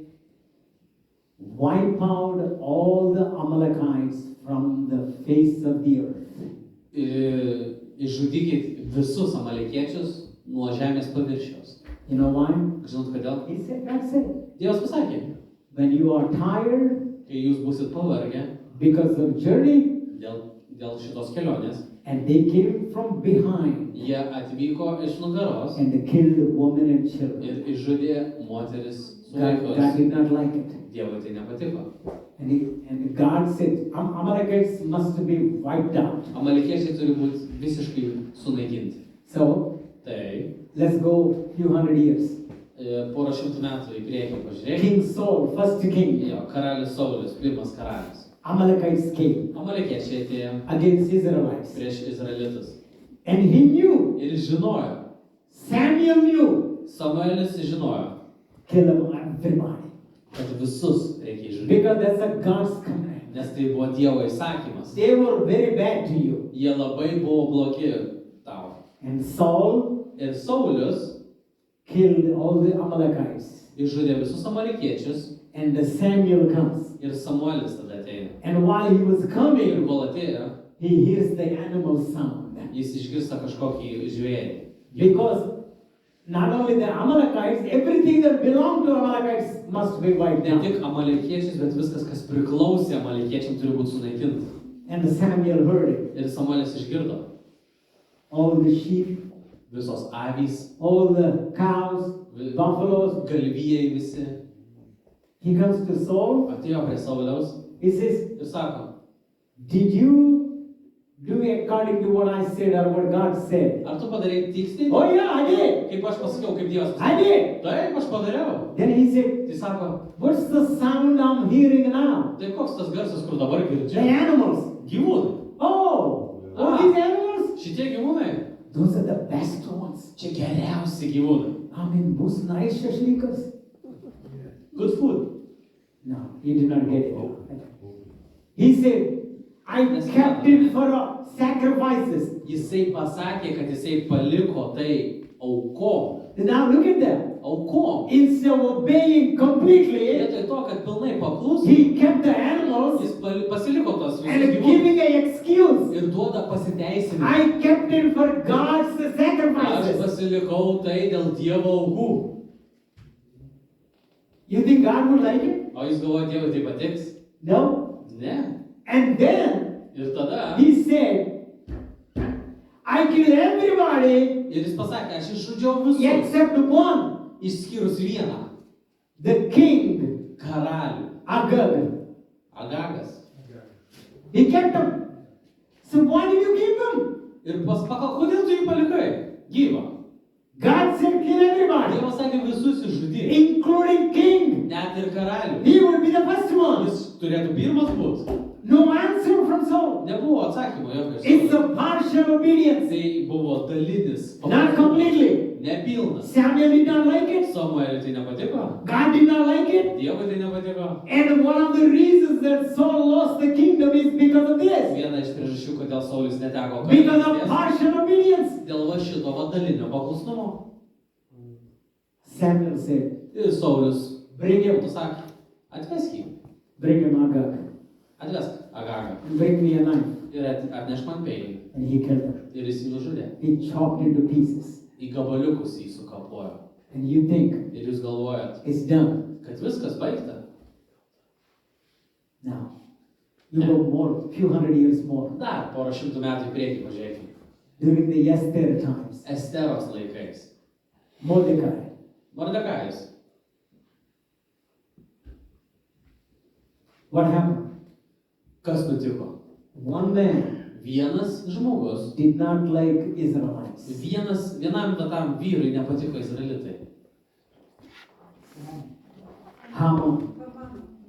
wipe out all the Amalekites from the face of the earth. išžudykit visus amalekiečius nuo žemės paviršiaus. You know why? Žinot kodėl? He said, God said, Dievas pasakė, when you are tired kai jūs busit pavargę because of journey, dėl šitos kelionės, and they came from behind jie atvyko iš nugaros and they killed women and children. ir išžudė moteris su God vaikus. did not like it. Dievui tai nepatiko. And God said, Amalekites must be wiped out. Amalekiečiai turi būti visiškai sunaikinti. So, Tai let's go few hundred years. porą šimtų metų į priekį pažiūrėkime. King Saul, first king, Jo, karalius Saulis, pirmas karalius. Amalekites came Amalekiečiai atėjo against Israelites. prieš Izraelitus. And he knew, Ir jis žinojo, Samuel knew, Samuelis žinojo, kill everybody. kad visus reikia išžudyti. Because that's a God's command. Nes tai buvo Dievo įsakymas. They were very bad to you. Jie labai buvo blogi tau. And Saul Ir Saulius killed all the Amalekites. išžudė visus amalekiečius And the Samuel comes. ir Samuelis tada ateina. And while he was Ir coming, kol atėjo, he hears the animal sound. jis išgirsta kažkokį žvėrį. Because not only the Amalekites, everything that belonged to Amalekites must be wiped Ne out. tik amalekiečiais, bet viskas, kas priklausė amalekiečiam, turi būti sunaikinta. And Samuel heard it. Ir Samuelis išgirdo. All the sheep, Visos avys, all the cows, buffaloes. galvijai visi. He comes to Saul. Atėjo prie Sauliaus He says, ir sako, did you do according to what I said or what God said? ar tu padarei tiksliai? Oh yeah, I did. Kaip aš pasakiau, kaip Dievas I pasakė. did. Taip, aš padariau. Then he said, Tai sako, what's the sound I'm hearing now? tai koks tas garsas, kur dabar The girdžiu? animals. Gyvūnai. Oh, Ah. these animals? Šitie gyvūnai, Those are the best ones. čia geriausi gyvūnai. I mean, bus nice shashlikas. Good food. No, he did not get it. He said, I kept it for sacrifices. Jisai pasakė, kad jisai paliko tai aukom. Now look at that. Aukom. Instead of obeying completely, Vietoj to, kad pilnai paklusų, he kept the animals jis pasiliko tos visus and gyvūnus giving an excuse. ir duoda pasiteisinimą. I kept it for God's Aš sacrifices. pasilikau tai dėl Dievo aukų. You think God would like it? O jūs galvojate, Dievui tai patiks? No. Ne. And then Ir tada, he said, I killed everybody ir jis pasakė, aš išžudžiau visus, except one, išskyrus vieną the king, karalių, Agag. Agagas. He kept them. So why did you keep them? Ir kodėl tu jį palikai? Gyvą. God said kill everybody, Dievas sakė visus išžudyti, including king. net ir karalių. He would be the first one. Jis turėtų pirmas būti. No answer from Saul. Nebuvo atsakymo jokio. It's a partial obedience, Tai buvo dalinis, not completely. nepilnas. Samuel did not like it. Samueliui tai nepatiko, God did not like it. Dievui tai nepatiko. And one of the reasons that Saul lost the kingdom is because of this. Viena iš priežasčių, kodėl Saulis neteko Because of karalystės, partial obedience. dėl va šito va dalinio paklusnumo. Samuel said, Ir Saulius bring him, tu sakė, atvesk jį, Agag. atvesk Agagą And bring me a knife. ir atnešk man peilį. And he killed him. Ir jis jį nužudė. He chopped into pieces. Į gabaliukus jį sukapojo. And you think Ir jūs galvojat, it's done. kad viskas baigta. Now, you go more, few hundred years more. Dar porą šimtų metų į priekį pažiūrėkime. During the Esther times, Esteros laikais. Mordecai, Mordekajus. what happened? Kas nutiko? One man Vienas žmogus, did not like Israelites. vienam tam vyrui nepatiko izraelitai. Haman,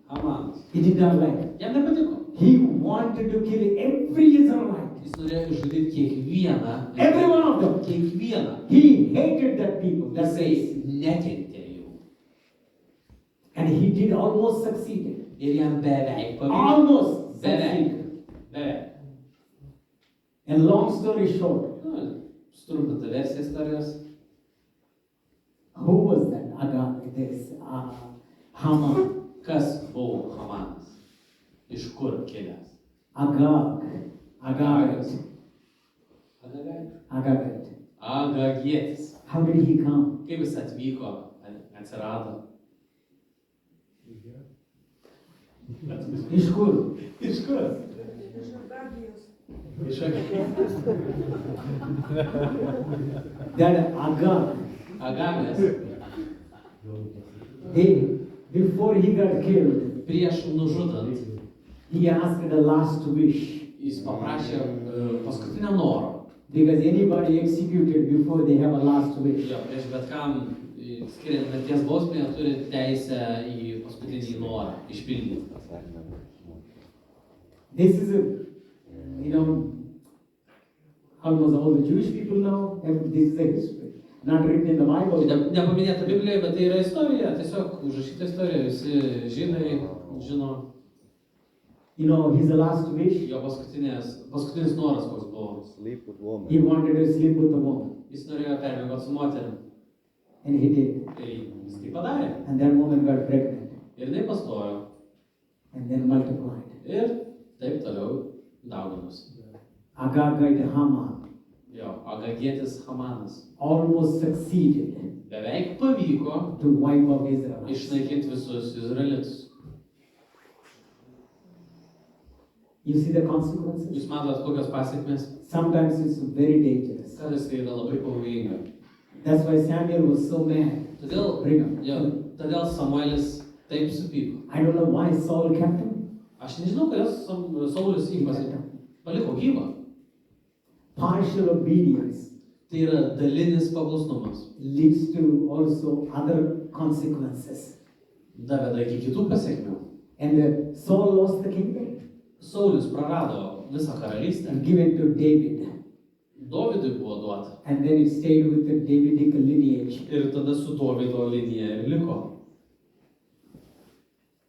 Amanas. he did not like. Jam nepatiko. He wanted to kill every Israelite. Jis norėjo išžudyti kiekvieną. Every one of them. Kiekvieną. He hated that people, that Jisai race. nekentė jų. And he did almost succeeded. Ir jam beveik pavyko. Almost Beveik. succeeded. Beveik. And long story short, Strumpinta versija istorijos. who was that? Haman. Kas buvo Hamanas? Iš kur kilęs? Agag. Agagas. Agagietis. How did he come? Kaip jis atvyko, atsirado? Iš kur? Iš kur? Iš That Agag, Agagas before he got killed, prieš nužudant, he asked the last wish. jis paprašė paskutinio noro. Because anybody executed before they have a last wish. Jo, prieš bet kam skiriant mirties bausmę turi teisę į paskutinį norą išpildyti. This is Almost all the Jewish people know, and this is a history. Not written in the Bible. Nepaminėta Biblijoje, bet tai yra istorija, tiesiog užrašyta istorija, visi žydai žino. You know, his last wish, Jo paskutinis noras koks buvo. Sleep with woman. he wanted to sleep with a woman. Jis norėjo permiegoti su moterim. And he did. Tai jis tai padarė. And that woman got pregnant Ir jinai pastojo. and then multiplied. Ir taip toliau dauginosi. Agagite Haman Jo, agagietis Hamanas. almost succeeded Beveik pavyko to wipe out Israel. išnaikinti visus izraelitus. You see the consequences? Jūs matot, kokios pasiekmes? Sometimes it's very dangerous. Kartais tai yra labai pavojinga. That's why Samuel was so mad. Todėl Samuelis taip supyko. I don't know why Saul kept him. Aš nežinau, kodėl Saulis jį paliko gyvą. Partial obedience Tai yra dalinis paklusnumas. leads to also other consequences. Daveda iki kitų pasiekmių. And Saul lost the kingdom Saulis prarado visą karalystę. and given to David. Dovydui buvo duota. And then it stayed with the Davidic lineage. Ir tada su Dovydo linija ir liko.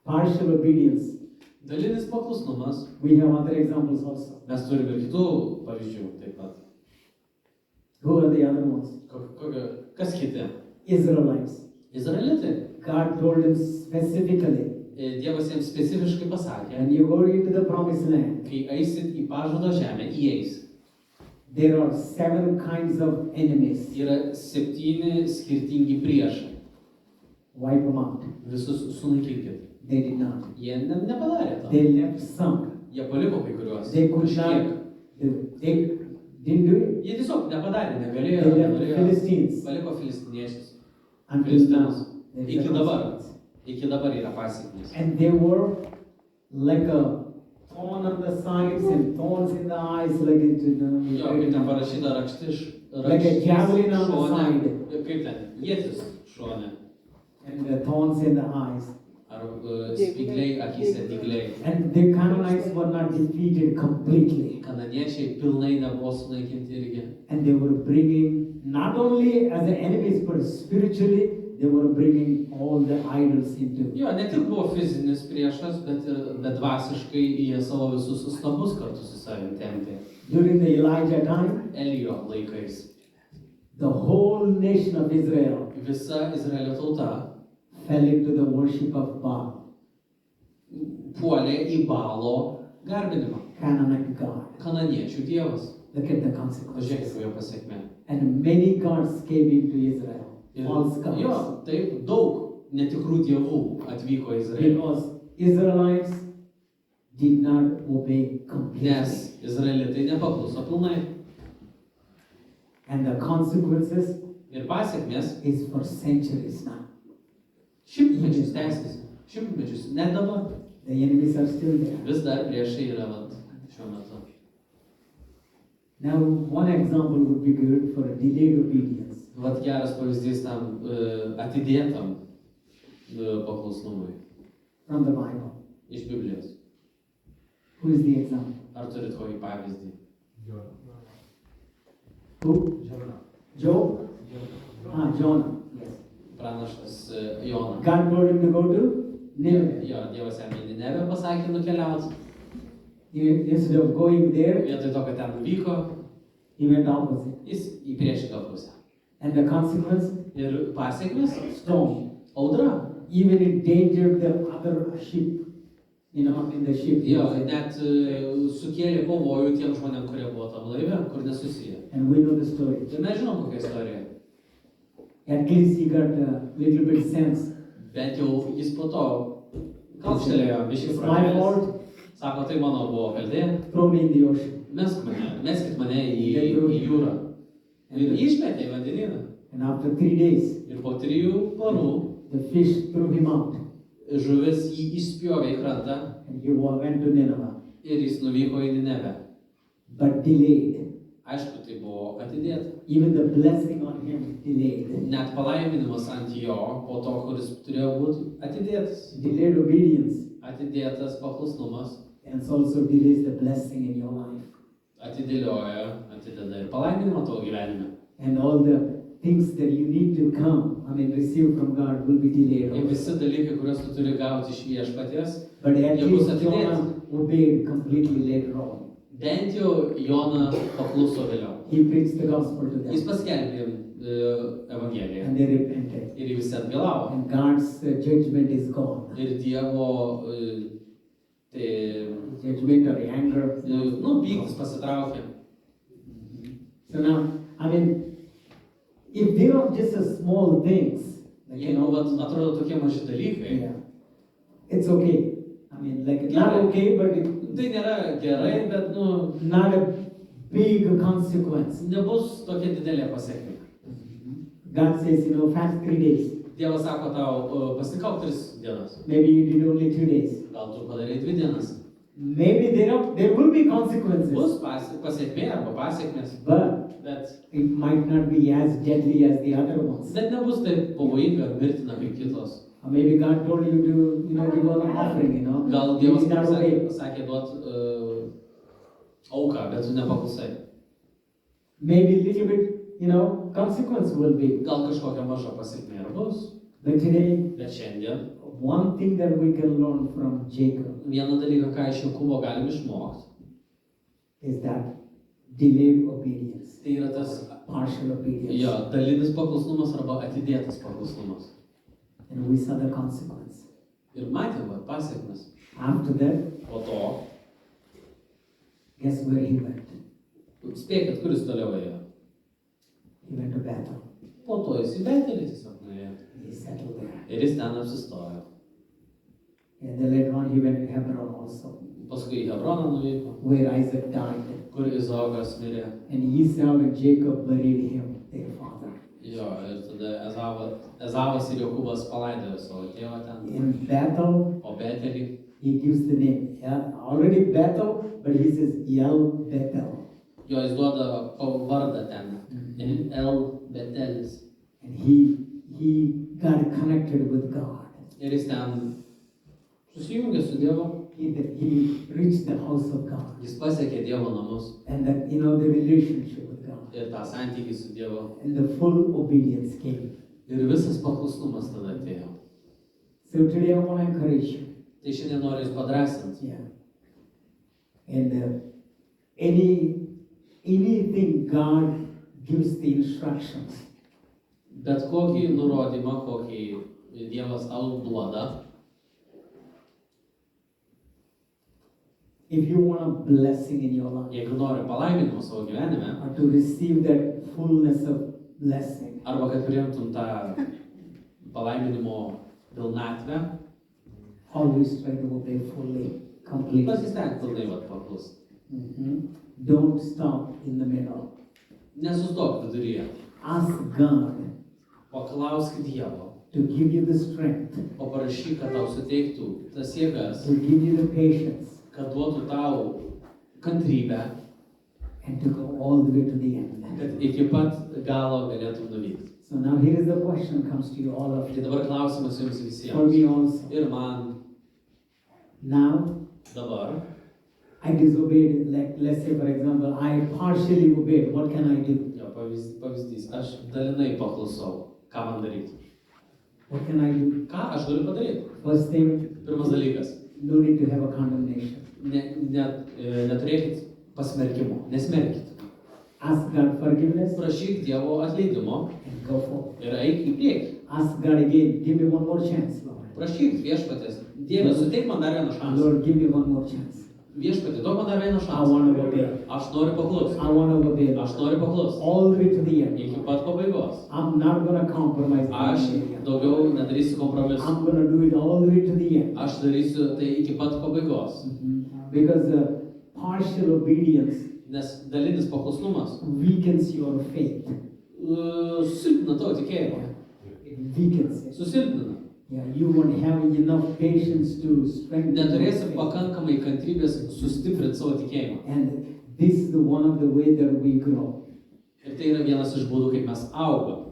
Partial obedience. Dalinis paklusnumas. We have other examples also. Mes turime ir kitų pavyzdžių taip pat. Who are the other ones? Kas kiti? Israelites. Izraelitai. God told them specifically, Dievas jiems specifiškai pasakė, when you go into the promised land, kai eisit į pažado žemę, įeis. there are 7 kinds of enemies. Yra 7 skirtingi priešai. Wipe them out. Visus sunaikinkit. They did not. Jie nepadarė to. They left some. Jie paliko kai kuriuos. They could Kažkiek. not do it. They didn't do it. Jie tiesiog nepadarė, They negalėjo. left the nenorėjo. Philistines. Paliko filistiniečius. Until now. There's Iki a dabar. consequence. Iki dabar yra pasiekmes. And they were like a thorn on the sides and thorns in the eyes, like it, Jo, kaip ten parašyta rakštiš. Like a javelin on the side. Kaip ten, ietis šone. and the thorns in the eyes. Ar spygliai akise, dygliai. And the Canaanites were not defeated completely. Kanadiečiai pilnai nebuvo sunaikinti irgi. And they were bringing, not only as the enemies, but spiritually, they were bringing all the idols into. Jo, ne tik buvo fizinis priešas, bet dvasiškai jie savo visus stabus kartu su savim tempė. During the Elijah time, Elijo laikais. the whole nation of Israel Visa Izraelio tauta fell into the worship of Baal, puolė į Baalo garbinimą. Canaanite god. Kanadiečių dievas. Look at the Pažiūrėkit, consequences. kokia pasiekmė. And many gods came into Israel. False gods. Jo, taip, daug netikrų dievų atvyko į Izraelį. Because Israelites did not obey completely. Nes Izraelitai nepakluso pilnai. And the consequences Ir pasiekmės is for centuries now. šimtmečius tęsiasi. Šimtmečius, net dabar. The enemies are still there. Vis dar priešai yra vat, šiuo metu. Now, one example would be good for a delayed obedience. Vat geras pavyzdys tam atidėtam paklusnumui From the Bible. iš Biblijos. Who is the example? Ar turit kokį pavyzdį? Who? Job? Jonah. Yes. Pranašas Jonas. God told him to go to Nineveh. Jo, Dievas jam į Ninevę pasakė nukeliauti. Instead of going there, Vietoj to, kad ten nuvyko, he went opposite. jis į priešingą pusę. And the consequence? Ir pasiekmes? Storm. Audra. Even endangered the other ship. In the ship. Jo, net sukėlė pavojų tiem žmonėm, kurie buvo tam laive, kur nesusiję. And we know the story. Ir mes žinom kokią istoriją. At least he got a little bit sense. Bent jau jis po to kalkštelėjo biškį It's my pragalės. fault. Sako, tai mano buvo kaltė. Throw me in the ocean. Meskit mane į jūrą. Ir išmetė į vandenyną. And after 3 days, Ir po 3 parų the fish threw him out. žuvis jį išspjovė į krantą And he went to Nineveh. ir jis nuvyko į Ninevę. But delayed. Aišku, tai buvo atidėta. Even the blessing on him delayed. Net palaiminimas ant jo po to, kuris turėjo būti atidėtas. Delayed obedience Atidėtas paklusnumas and also delays the blessing in your life. atideda ir palaiminimą tavo gyvenime. And all the things that you need to come, receive from God will be delayed. Ir visi dalykai, kuriuos tu turi gauti iš viešpaties, But at jie bus least atidėti. Jonah obeyed completely later on. Bent jau Jona pakluso vėliau. He preached the gospel to Jis them paskelbė Evangeliją and they repented. ir jie visi atgalavo. And God's judgment is gone. Ir Dievo Judgment or anger. pyktis pasitraukė. So now, if there are just small things, like, Jeigu atrodo tokie maži dalykai, yeah, it's okay. Not okay, but tai nėra gerai, bet not a big consequence. nebus tokia didelė pasiekmė. God says, fast 3 days. Dievas sako tau, pasikauk 3 dienas. Maybe you did only 2 days. Gal tu padarai 2 dienas. Maybe there will be consequences, Bus pasiekmė arba pasiekmės, but bet it might not be as deadly as the other ones. nebus taip pavojinga ar mirtina kaip kitos. Or maybe God told you to, give an offering, Gal You Dievas did not obey. sakė duot auką, bet tu nepaklusai. Maybe little bit, consequence will be. Gal kažkokia maža pasiekmė ir bus, But today, bet šiandien one thing that we can learn from Jacob vieną dalyką, ką iš Jokūbo galim išmokti, is that delayed obedience, tai yra tas partial obedience. dalinis paklusnumas arba atidėtas paklusnumas. And we saw the consequence. Ir matėm pasiekmes. After that, Po to, guess where he went? spėkit, kuris toliau ėjo. He went to Bethel. Po to jis į Betelį tiesiog nuėjo. He settled there. Ir jis ten apsistojo. And then later on, he went to Hebron also, Paskui į Hebroną nuvyko, where Isaac died. kur Izaokas mirė. And Esau and Jacob buried him, their father. Ir tada Ezavas ir Jokūbas palaidojo savo tėvą ten. In Bethel, O Betelį, he gives the name. Already Bethel, but he says El Bethel. jo jis duoda vardą ten. El Betelis. And he got connected with God. Ir jis ten susijungė su Dievu. He reached the house of God. Jis pasiekė Dievo namus. And that, the relationship with God. Ir tą santykį su Dievu. And the full obedience came. Ir visas paklusnumas tada atėjo. So today I want to encourage you. Tai šiandien noriu jūs padrasinti. Yeah. And anything God gives the instructions. Bet kokį nurodymą, kokį Dievas tau duoda, If you want a blessing in your life, jeigu nori palaiminimo savo gyvenime, or to receive that fullness of blessing, arba kad priimtum tą palaiminimo pilnatvę, always try to obey fully, completely. pasistenk pilnai paklusti. Don't stop in the middle. Nesustok viduryje. Ask God Paklausk Dievo. to give you the strength, Paprašyk, kad tau suteiktų tas jėgas, to give you the patience, kad duotų tau kantrybę, and to go all the way to the end. kad iki pat galo galėtum nuvykti. So now here is the question comes to you, all of Tai you. dabar klausimas jums For visiems. me also. Ir man Now, dabar, I disobeyed, like, let's say for example, I partially obeyed. What can I do? jo pavyzdys, aš dalinai paklusau, ką man daryti. What can I do? Ką aš galiu padaryti? First thing, Pirmas dalykas, no need to have a condemnation. neturėkit pasmerkimo, nesmerkit. Ask God forgiveness Prašyk Dievo atleidimo and go forward. ir eik į priekį. Ask God again, give me one more chance, Lord. Prašyk viešpatės, Dieve, suteik man dar vieną šansą. Lord, give me one more chance. Viešpatė, duok man dar vieną I šansą. want to obey. Aš noriu paklusti. I want to obey. Aš noriu paklusti. All the way to the Iki end. pat pabaigos. I'm not going to compromise. Aš daugiau nedarysiu kompromisų. I'm going to do it all the way to the end. Aš darysiu tai iki pat pabaigos. Because partial obedience Nes dalinis paklusnumas weakens your faith. susilpnina tavo tikėjimą. It weakens it. Susilpnina. Yeah, you won't have enough patience to strengthen your Neturėsi faith. pakankamai kantrybės sustiprinti savo tikėjimą. And this is the one of the way that we grow. Ir tai yra vienas iš būdų, kaip mes augam.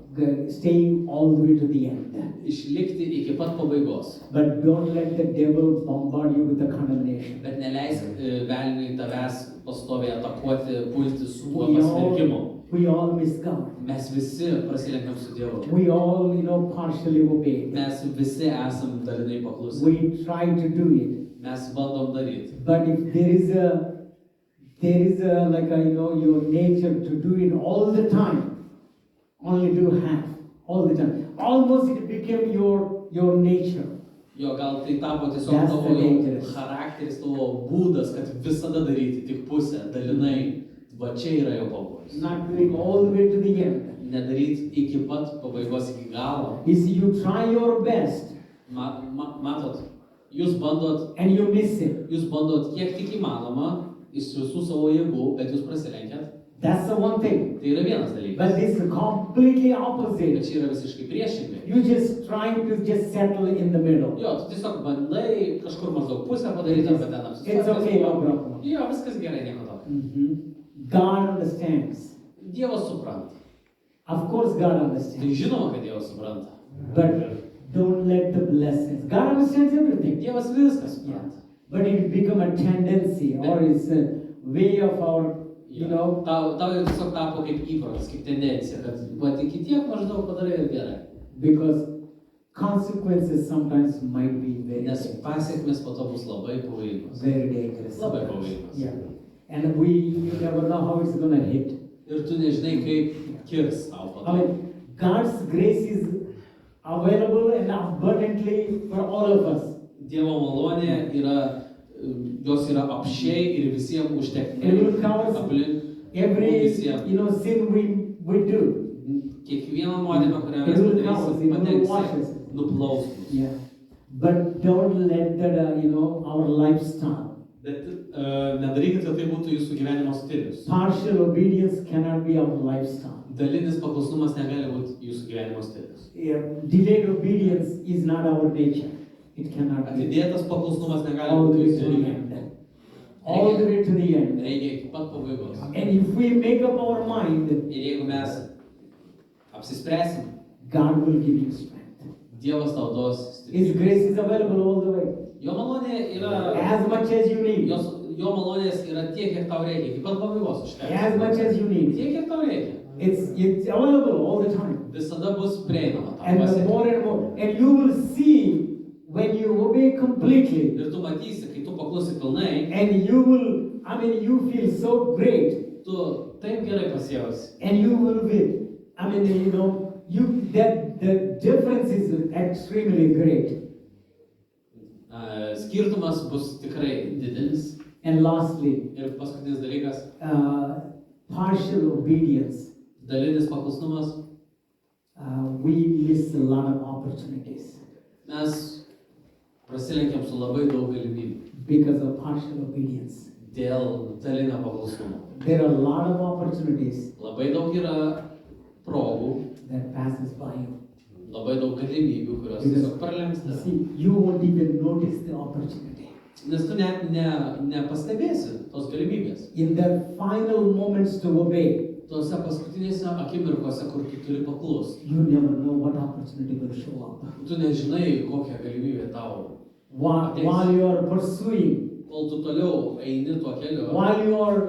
Staying all the way to the end. Išlikti iki pat pabaigos. But don't let the devil bombard you with the condemnation. Bet neleisk velniui tavęs pastoviai atakuoti, pulti su tuo We pasmerkimu. we all miss God. Mes visi prasilenkiam su Dievu. We all, partially obey. Mes visi esam dalinai paklusi. We try to do it. Mes bandom daryti. But if there is a like a, your nature to do it all the time, only do half, all the time. Almost it became your nature. Jo, gal tai tapo tiesiog That's tavo the dangerous. charakteris, tavo būdas, kad visada daryti tik pusę, dalinai. Va čia yra jo pavojus. Not doing all the way to the end. Nedaryti iki pat pabaigos, iki galo. You see, you try your best Matot, jūs bandot and you miss it. Kiek tik įmanoma, iš visų savo jėgų, bet jūs prasilenkiat. That's the one thing. Tai yra vienas dalykas. But this is completely Bet opposite. čia yra visiškai priešingai. You just trying to just settle in the middle. Jo, tu tiesiog bandai kažkur maždaug pusę padaryti, arba ten It's okay, no problem. Jo, viskas gerai, nieko tokio. God understands. Dievas supranta. Of course, God Tai understands. žinoma, kad Dievas supranta. But don't let the blessings. God understands everything. Dievas viską supranta. But it become a tendency or it's a way of our, Tau jau tiesiog tapo kaip įprotis, kaip tendencija, kad va iki tiek maždaug padarai ir gerai. because consequences sometimes might be very, Nes pasiekmes po to bus labai pavojingos. very dangerous. Labai pavojingos. Yeah. And you never know how it's going to hit. Ir tu nežinai, kaip kirs tau po I to. mean, God's grace is available and abundantly for all of us. Dievo malonė jos yra apsčiai ir visiems užtektinai. It will cover Aplink every, visiems. sin we do. Kiekvieną nuodėmę, kurią It mes will cover, it will wash padarysime, us. nuplaus mus. Yeah. But don't let that, our lifestyle. Bet nedarykit, kad tai būtų jūsų gyvenimo stilius. Partial obedience cannot be our lifestyle. Dalinis paklusnumas negali būti jūsų gyvenimo stilius. Yeah. Delayed obedience is not our nature. It cannot be. Atidėtas paklusnumas negali All the būti way jūsų to the gyvenimo. end. All the way to the end. Reikia iki pat pabaigos. And if we make up our mind, Ir jeigu mes apsispręsim, God will give you strength. Dievas tau duos His stiprybės. grace is available all the way. Jo malonė yra, As much as you need. jo malonės yra tiek, kiek tau reikia. Iki pat pabaigos užteks. As much as you need. Tiek, kiek tau reikia. It's available all the time. Visada bus prieinama tau And the pasiekti. more and more. And you will see when you obey completely. Ir tu matysi, kai tu paklusi pilnai, And you feel so great. tu taip gerai pasijausi. And you will be, the difference is extremely great. Skirtumas bus tikrai didelis. And lastly, Ir paskutinis dalykas, partial obedience. dalinis paklusnumas. We miss a lot of opportunities Mes prasilenkiam su labai daug galimybių because of partial obedience. dėl dalinio paklusnumo. There are a lot of opportunities Labai daug yra progų, that passes by you. labai daug galimybių, kurios tiesiog pralenks tave. See, you won't even notice the opportunity. Nes tu net nepastebėsi tos galimybės. In the final moments to obey, Tose paskutinėse akimirkose, kur tu turi paklusti. you never know what opportunity will show up. Tu nežinai, kokią galimybę tau. While you are pursuing, Kol tu toliau eini tuo keliu, while you are,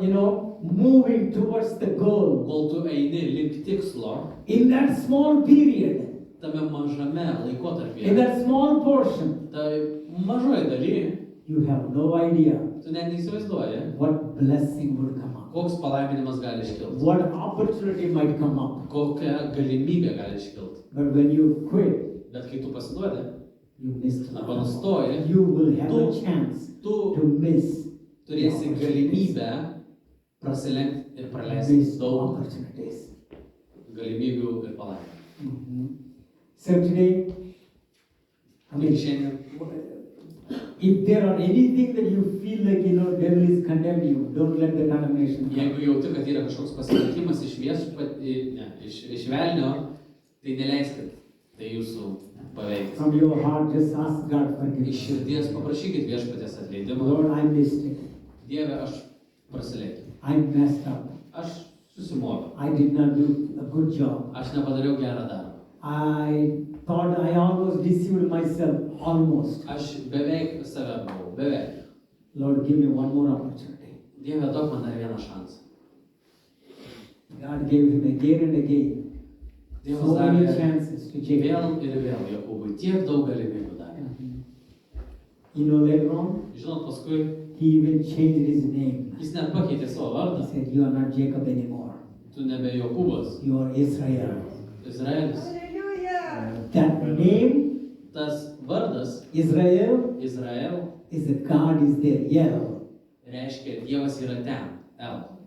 moving towards the goal, kol tu eini link tikslo, in that small period, tame mažame in laikotarpyje, that small portion, tai mažoje dalyje, you have no idea tu net neįsivaizduoji, what blessing will come up, koks palaiminimas gali iškilti, what opportunity might come up. kokia galimybė gali iškilti. But when you quit, Bet kai tu pasiduodi, you missed it. arba nustoji, You will have a Tu- chance tu to miss turėsi galimybę prasilenkti ir praleisti miss daug opportunities. galimybių ir palaiminimų. So today, Taigi šiandien, if there are anything that you feel like, devil is condemning you, don't let the condemnation come. jeigu jauti, kad yra kažkoks pasirinkimas iš velnio, tai neleiskit tai jūsų paveikti. From your heart, just ask God Iš forgiveness. širdies paprašykit viešpaties atleidimo. Lord, I missed it. Dieve, aš prasilėkiu. I messed up. Aš susimoviau. I did not do a good job. Aš nepadariau gerą darbą. I thought I almost deceived myself, almost. Aš beveik save buvau. Beveik. Lord, give me one more opportunity. Dieve, duok man dar vieną šansą. God gave him again and again. Dievas So many davė chances to Jacob. vėl ir vėl Jokūbui tiek daug galimybių davė. You know, later on, Žinot, paskui he even changed his name. jis net pakeitė savo He vardą. said, you are not Jacob anymore. Tu nebe Jokūbas, You are Israel. Izraelis. That name, Tas vardas, Israel, Izrael, is that God is there. Yel. reiškia Dievas yra ten. El.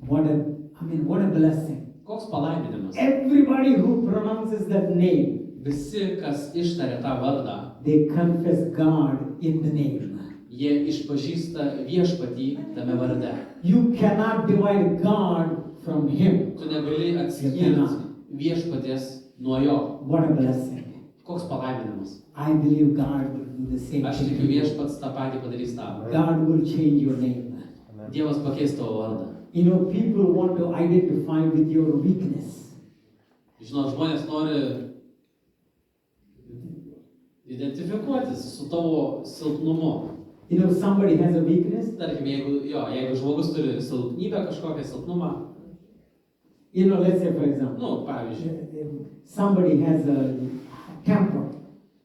What a blessing. Koks palaiminimas. Everybody who pronounces that name, Visi, kas ištarė tą vardą, they confess God in the name. jie išpažįsta viešpatį tame varde. You cannot divide God from him. Tu negali atskirti viešpaties nuo jo. What a blessing. Koks palaiminimas. I believe God will do the same Aš thing. tikiu to you. viešpats tą patį padarys tau. God will change your name. Dievas pakeis tavo vardą. You know, people want to identify with your weakness. Žinot, žmonės nori identifikuotis su tavo silpnumu. You know, somebody has a weakness. Tarkim, jeigu žmogus turi silpnybę, kažkokią silpnumą, You know, let's say, for example, pavyzdžiui, somebody has a temper.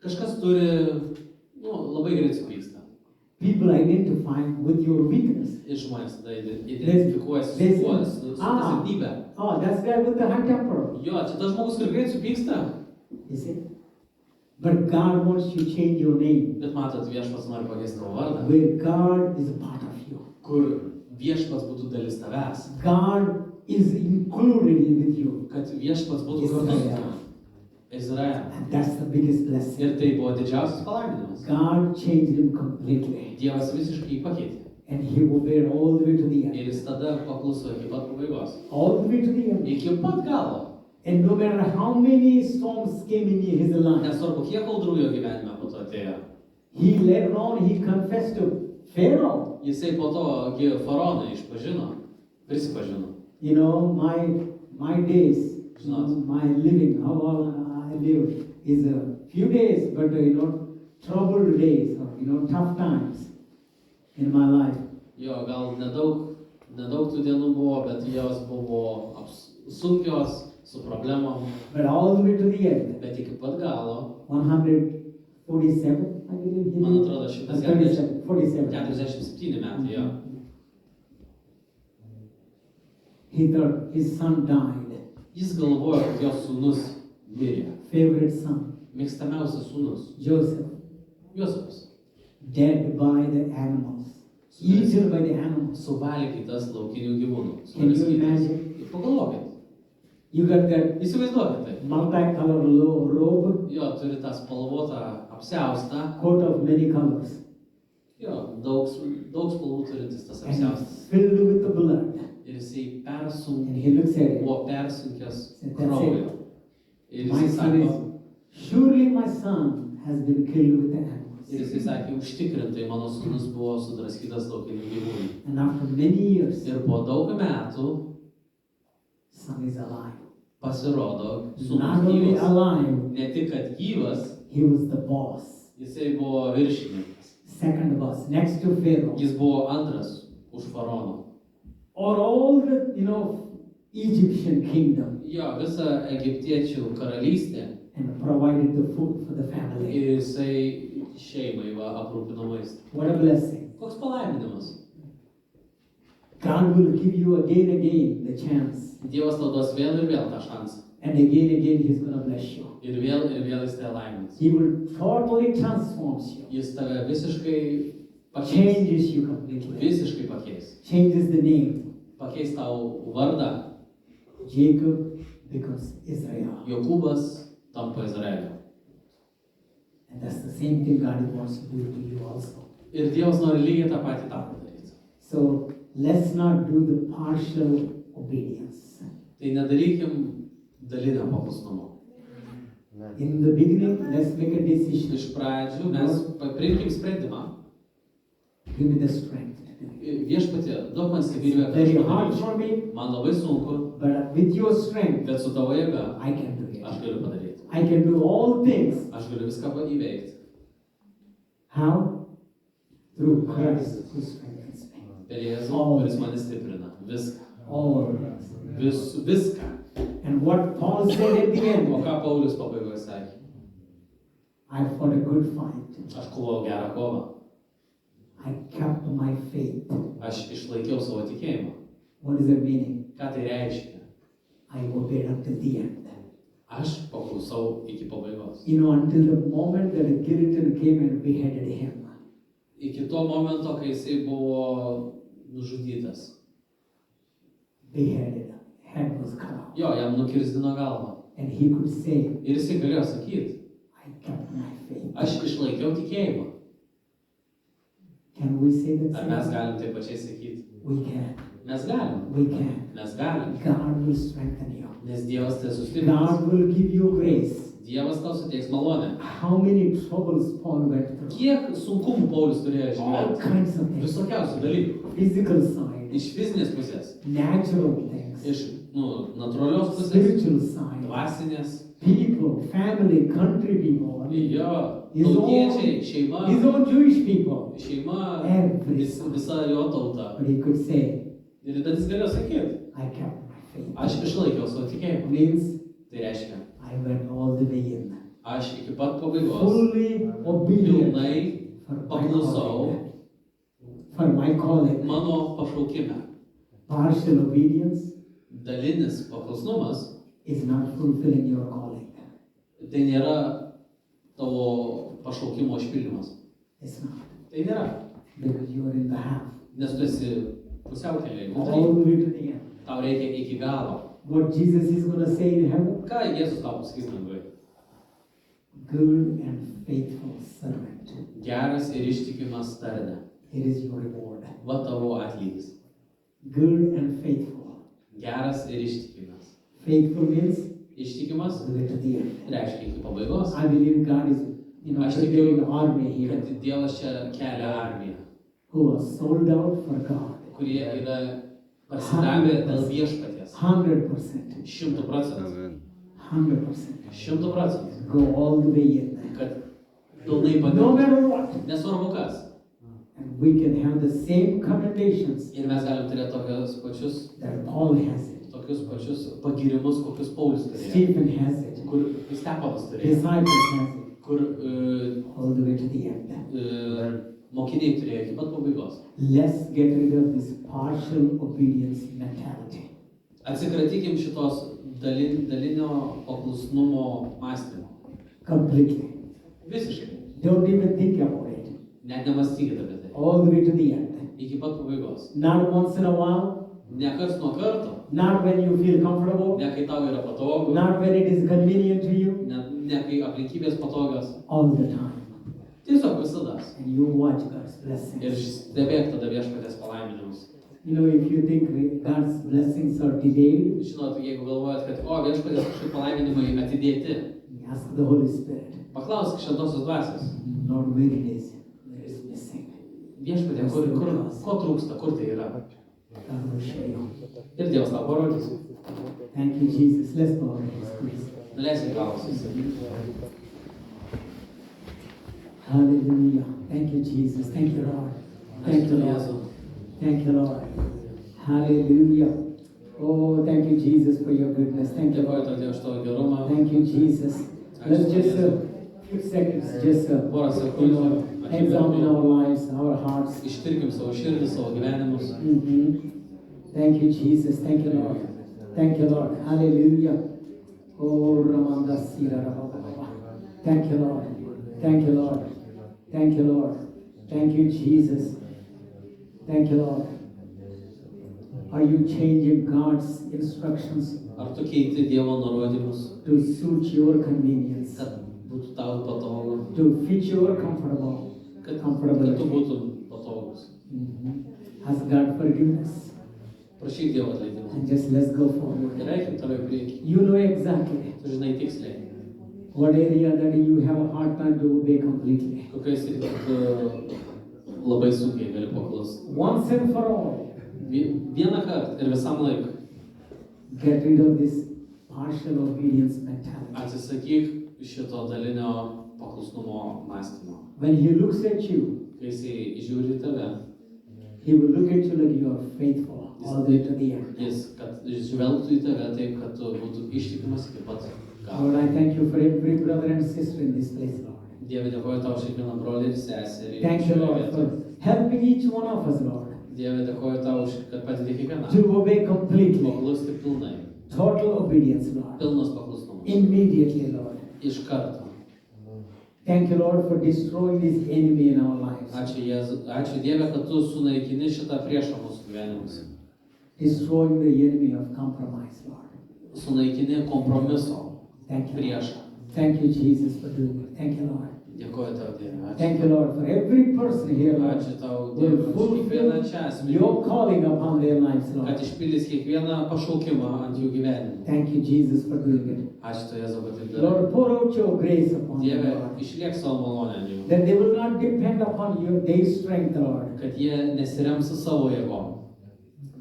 kažkas turi, labai greit supyksta. People identify with your weakness. Ir žmonės tada identifikuojasi su kuo, su ta silpnybe. Oh, that's guy with the high temper. Jo, čia tas žmogus, kur greit supyksta. You see? But God wants you to change your name. Bet matot, viešpats nori pakeisti tavo vardą, Where God is a part of you. kur viešpats būtų dalis tavęs. God is included with you. Kad viešpats būtų kartu su tavimi. Izrael. And that's the biggest blessing. Ir tai buvo didžiausias palaiminimas. God changed him completely. Dievas visiškai jį pakeitė. And he obeyed all the way to the end. Ir jis tada pakluso iki pat pabaigos. All the way to the end. Iki pat galo. And no matter how many storms came in his life, Nesvarbu, kiek audrų jo gyvenime po to atėjo. he later on, he confessed to Pharaoh. Jisai po to faraonui išpažino, prisipažino. You know, my days, Not. my living, how I live is a few days, but troubled days or tough times in my life. Jo, gal nedaug tų dienų buvo, bet jos buvo sunkios, su problemom. But all the way to the end, Bet iki pat galo, 147, I believe. man atrodo, 47, 47. 47 metai jo. He thought his son died, Jis galvojo, kad jo sūnus mirė. favorite son, Mėgstamiausias sūnus, Joseph, Juozapas. dead by the animals, eaten by the animals. Suvalgytas laukinių gyvūnų. Can you Suvalgytas. imagine? Pagalvokit. You got that Įsivaizduokit tai. multicolored robe, Jo, turi tą spalvotą apsiaustą. coat of many colors, Jo, daug spalvų turintis tas and apsiaustas. filled with the blood. Ir jisai And he looks at it. buvo persunkęs That's kraujo. Ir My jisai son sako, surely my son has been killed with the animals. ir jisai sakė, užtikrintai mano sūnus buvo sudraskytas laukinių gyvūnų. And after many years, Ir po daug metų son is alive. pasirodo, Not sūnus only gyvas. alive, Ne tik, kad gyvas, he was the boss, jisai buvo viršininkas. second boss, next to Pharaoh. Jis buvo antras už faraoną. Or all the, Egyptian kingdom, Jo, visa egiptiečių karalystė. and provided the food for the family. Ir jisai šeimai aprūpino maistą. What a blessing. Koks palaiminimas. God will give you again the chance. Dievas tau duos vėl ir vėl tą šansą. And again, he's going to bless you. Ir vėl jis tave laimins. He will totally transforms you. Jis tave visiškai pakeis. Changes you completely. Visiškai pakeis. Changes the name. Pakeis tau vardą. Jacob becomes Israel. Jokūbas tampa Izraeliu. And that's the same thing God wants to do to you also. Ir Dievas nori lygiai tą patį tą padaryti. So let's not do the partial obedience. Tai nedarykim dalinio paklusnumo. In the beginning, let's make a decision. Iš pradžių mes priimkim sprendimą. Give me the strength to do it. Viešpatie, duok man stiprybę, kad Very aš hard padaryčiau. for me, Man labai sunku, but with your strength, bet su tavo jėga I can do aš it. galiu padaryti. I can do all things. Aš galiu viską įveikti. How? Through Christ who strengthens me. per Jėzų, Oh. kuris mane stiprina. Viską. All. Viską. And what Paul said at the O end, ką Paulius pabaigoje sakė? I fought a good fight. Aš kovojau gerą kovą. I kept my faith. Aš išlaikiau savo tikėjimą. What is the meaning? Ką tai reiškia? I obeyed until the end. Aš paklusau iki pabaigos. You know, until the moment that a Giritan came and beheaded him. Iki to momento, kai jisai buvo nužudytas. Beheaded. Head was cut off. Jo, jam nukirzdino galvą. And he could say, Ir jisai galėjo sakyti, I kept my faith. aš išlaikiau tikėjimą. Can we say that? Ar mes galim taip pačiai sakyti? We can. Mes galim. We can. Mes galim. God will strengthen you. Nes Dievas tai sustiprins. God will give you grace. Dievas tau suteiks malonę. How many troubles Paul went through? Kiek sunkumų Paulius turėjo All išgyventi? kinds of things. Visokiausių dalykų. Physical side, Iš fizinės pusės, natural things, iš natūralios pusės, spiritual side, dvasinės, people, family, country people, jo, His own- tautiečiai, šeima, his own Jewish people. šeima, visa jo tauta. But he could say, Ir tada jis galėjo sakyti, I kept my faith. aš išlaikiau savo tikėjimą. Means Tai reiškia, I went all the way in. aš iki pat pabaigos Fully obedient pilnai for my paklusau calling. For my calling. mano pašaukime. Partial obedience Dalinis paklusnumas is not fulfilling your calling. tai nėra tavo pašaukimo išpildymas. It's not. Tai nėra, Because you are in the half. nes tu esi pusiaukelėje. All the way to the end. Tau reikia iki galo. What Jesus is going to say in heaven? Ką Jėzus tau pasakys lengvai? Good and faithful servant. Geras ir ištikimas tarne. It is your reward. Va tavo atlygis. Good and faithful. Geras ir ištikimas. Faithful means Ištikimas the way to the end. reiškia iki pabaigos. I believe God is, Aš preparing tikiu, an army here kad Dievas čia kelia armiją, who are sold out for God. kurie yra pasidavę dėl viešpaties. 100%. 100%. Amen. 100%. 100%. Go all the way in. Kad pilnai No padėtų. matter what. Nesvarbu kas. And we can have the same commendations Ir mes galim turėti tokius pačius, that Paul has it. pagirimus, kokius Paulius turėjo. Stephen has it. Kur Stepanas turėjo. Disciples has it. Kur All the way to the end. mokiniai turėjo iki pat pabaigos. Let's get rid of this partial obedience mentality. Atsikratykim šitos dalinio paklusnumo mąstymo. Completely. Visiškai. Don't even think about it. Net nemastykit apie tai. All the way to the end. Iki pat pabaigos. Not once in a while. Ne karts nuo karto, Not when you feel comfortable. ne kai tau yra patogu, Not when it is convenient to you. ne kai aplinkybės patogios. All the time. Tiesiog visada. And you watch God's Ir blessings. stebėk tada viešpatės palaiminimus. You know, if you think God's blessings are delayed, Žinot, jeigu galvojat, kad viešpatės kažkokie palaiminimai atidėti, ask the Holy Spirit. paklausk šventosios dvasios. Lord, where it is, where is missing. Viešpatė, ko trūksta, kur tai yra. God will show you. Ir Dievas tau parodys. Thank you, Jesus. Let's bow our heads, please. Nuleisim klausimus. Hallelujah. Thank you, Jesus. Thank you, Lord. Thank you, Lord. Thank you, Lord. Hallelujah. Oh, thank you, Jesus, for your goodness. Thank you, Dėkoju Lord. tau Dievas už tavo gerumą. Thank you, Jesus. Let's just few seconds, just Porą sekundžių. examine our lives, our hearts. Ištirkim savo širdį, savo gyvenimus. Thank you, Jesus. Thank you, Lord. Thank you, Lord. Hallelujah. Oh, Ramanda Sira Rababa. Thank you, Lord. Thank you, Lord. Thank you, Lord. Thank you, Jesus. Thank you, Lord. Are you changing God's instructions Ar tu keiti Dievo nurodymus, to suit your convenience, kad būtų tau patogu, to fit your comfortable, kad tu comfortability? būtum patogus. Ask God forgiveness Prašyk Dievo atleidimo. and just let's go forward. Ir eikim toliau į priekį. You know exactly Tu žinai tiksliai, what area that you have a hard time to obey completely. kokiais ir tu labai sunkiai gali paklusti. Once and for all, Vieną kartą ir visam laikui get rid of this partial obedience mentality. atsisakyk šito dalinio paklusnumo mąstymo. When He looks at you, Kai jisai žiūri į tave, He will look at you like you are faithful all the way to the end. Kad žvelgtų į tave taip, kad tu būtum ištikimas iki pat Lord, galo. I thank you for every brother and sister in this place, Lord. Dieve, dėkoju tau už kiekvieną brolį ir seserį. Thank you, šioje Lord, vietoje. for helping each one of us, Lord, Dieve, dėkoju tau, kad padedi kiekvienam. to obey completely. Paklusti pilnai. Total obedience, Lord. Pilnas paklusnumas. Immediately, Lord. Iš karto. Thank you, Lord, for destroying this enemy in our lives. Ačiū, ačiū Dieve, kad tu sunaikini šitą priešą mūsų gyvenimus. Destroying the enemy of compromise, Lord. Sunaikini kompromiso Thank you. priešą. Thank you, Jesus, for doing it. Thank you, Lord. Dėkoju tau, Dieve. Ačiū. Thank you, Lord, for every person here, Lord, Ačiū tau, will Dieve, už kiekvieną čia fulfill asmenį, your calling upon their lives, kad Lord. išpildys kiekvieną pašaukimą ant jų gyvenimų. Thank you, Jesus, for doing it. Ačiū tau, Jėzau, kad taip darai. Lord, pour out your grace upon them, Dieve, Lord. išliek savo malonę ant jų, That they will not depend upon their strength, Lord. kad jie nesirems savo jėgom.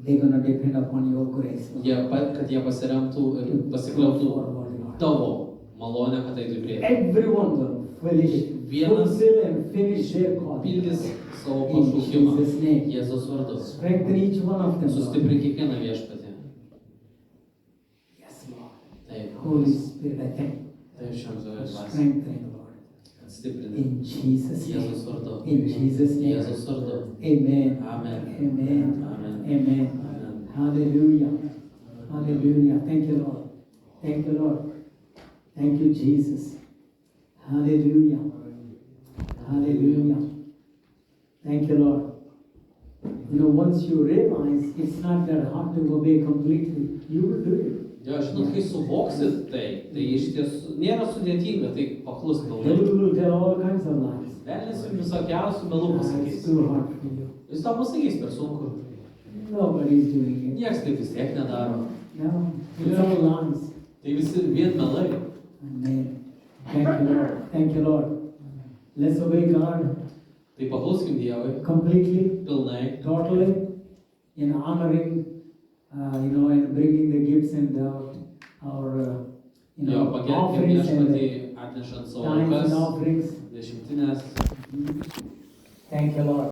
They're going to depend upon your grace, Lord. Kad jie pasiremtų ir To go pasikliautų forward, Lord. tavo malonę, kad eitų į priekį. Everyone will fulfill and finish their calling. Pildys savo In pašaukimą. Jesus' name. Jėzaus vardu. Strengthen each one of them, Lord. Sustiprink kiekvieną viešpatį. Yes, Lord. Taip, Holy Spirit, I thank you taip šventoje for dvasioje. strengthening, Lord. Kad stiprini. In Jesus' Jėzaus name. vardu. In Jesus' name. Jėzaus vardu. Amen. Amen. Amen. Amen. Amen. Amen. Hallelujah. Hallelujah. Thank you, Lord. Thank you, Lord. Thank you, Jesus. Hallelujah. Hallelujah. Thank you, Lord. You know, once you realize it's not that hard to obey completely, you will do it. Jo, žinot, kai suvoksit tai iš tiesų nėra sudėtinga, tai paklus pilnai. Devil will tell all kinds of lies. Velnis jums visokiausių melų It's pasakys. too hard for you. Jis tau pasakys per sunku. Nobody's doing it. Niekas taip vis tiek nedaro. No, it's all lies. Tai visi vien melai. Amen. Thank you, Lord. Thank you, Lord. Let's obey God Tai pakluskim Dievui completely, pilnai, totally, in honoring, and bringing the gifts and our, jo pagerbkim offerings viešpatį, and atnešant savo tithes and aukas, offerings. dešimtinės. Thank you, Lord.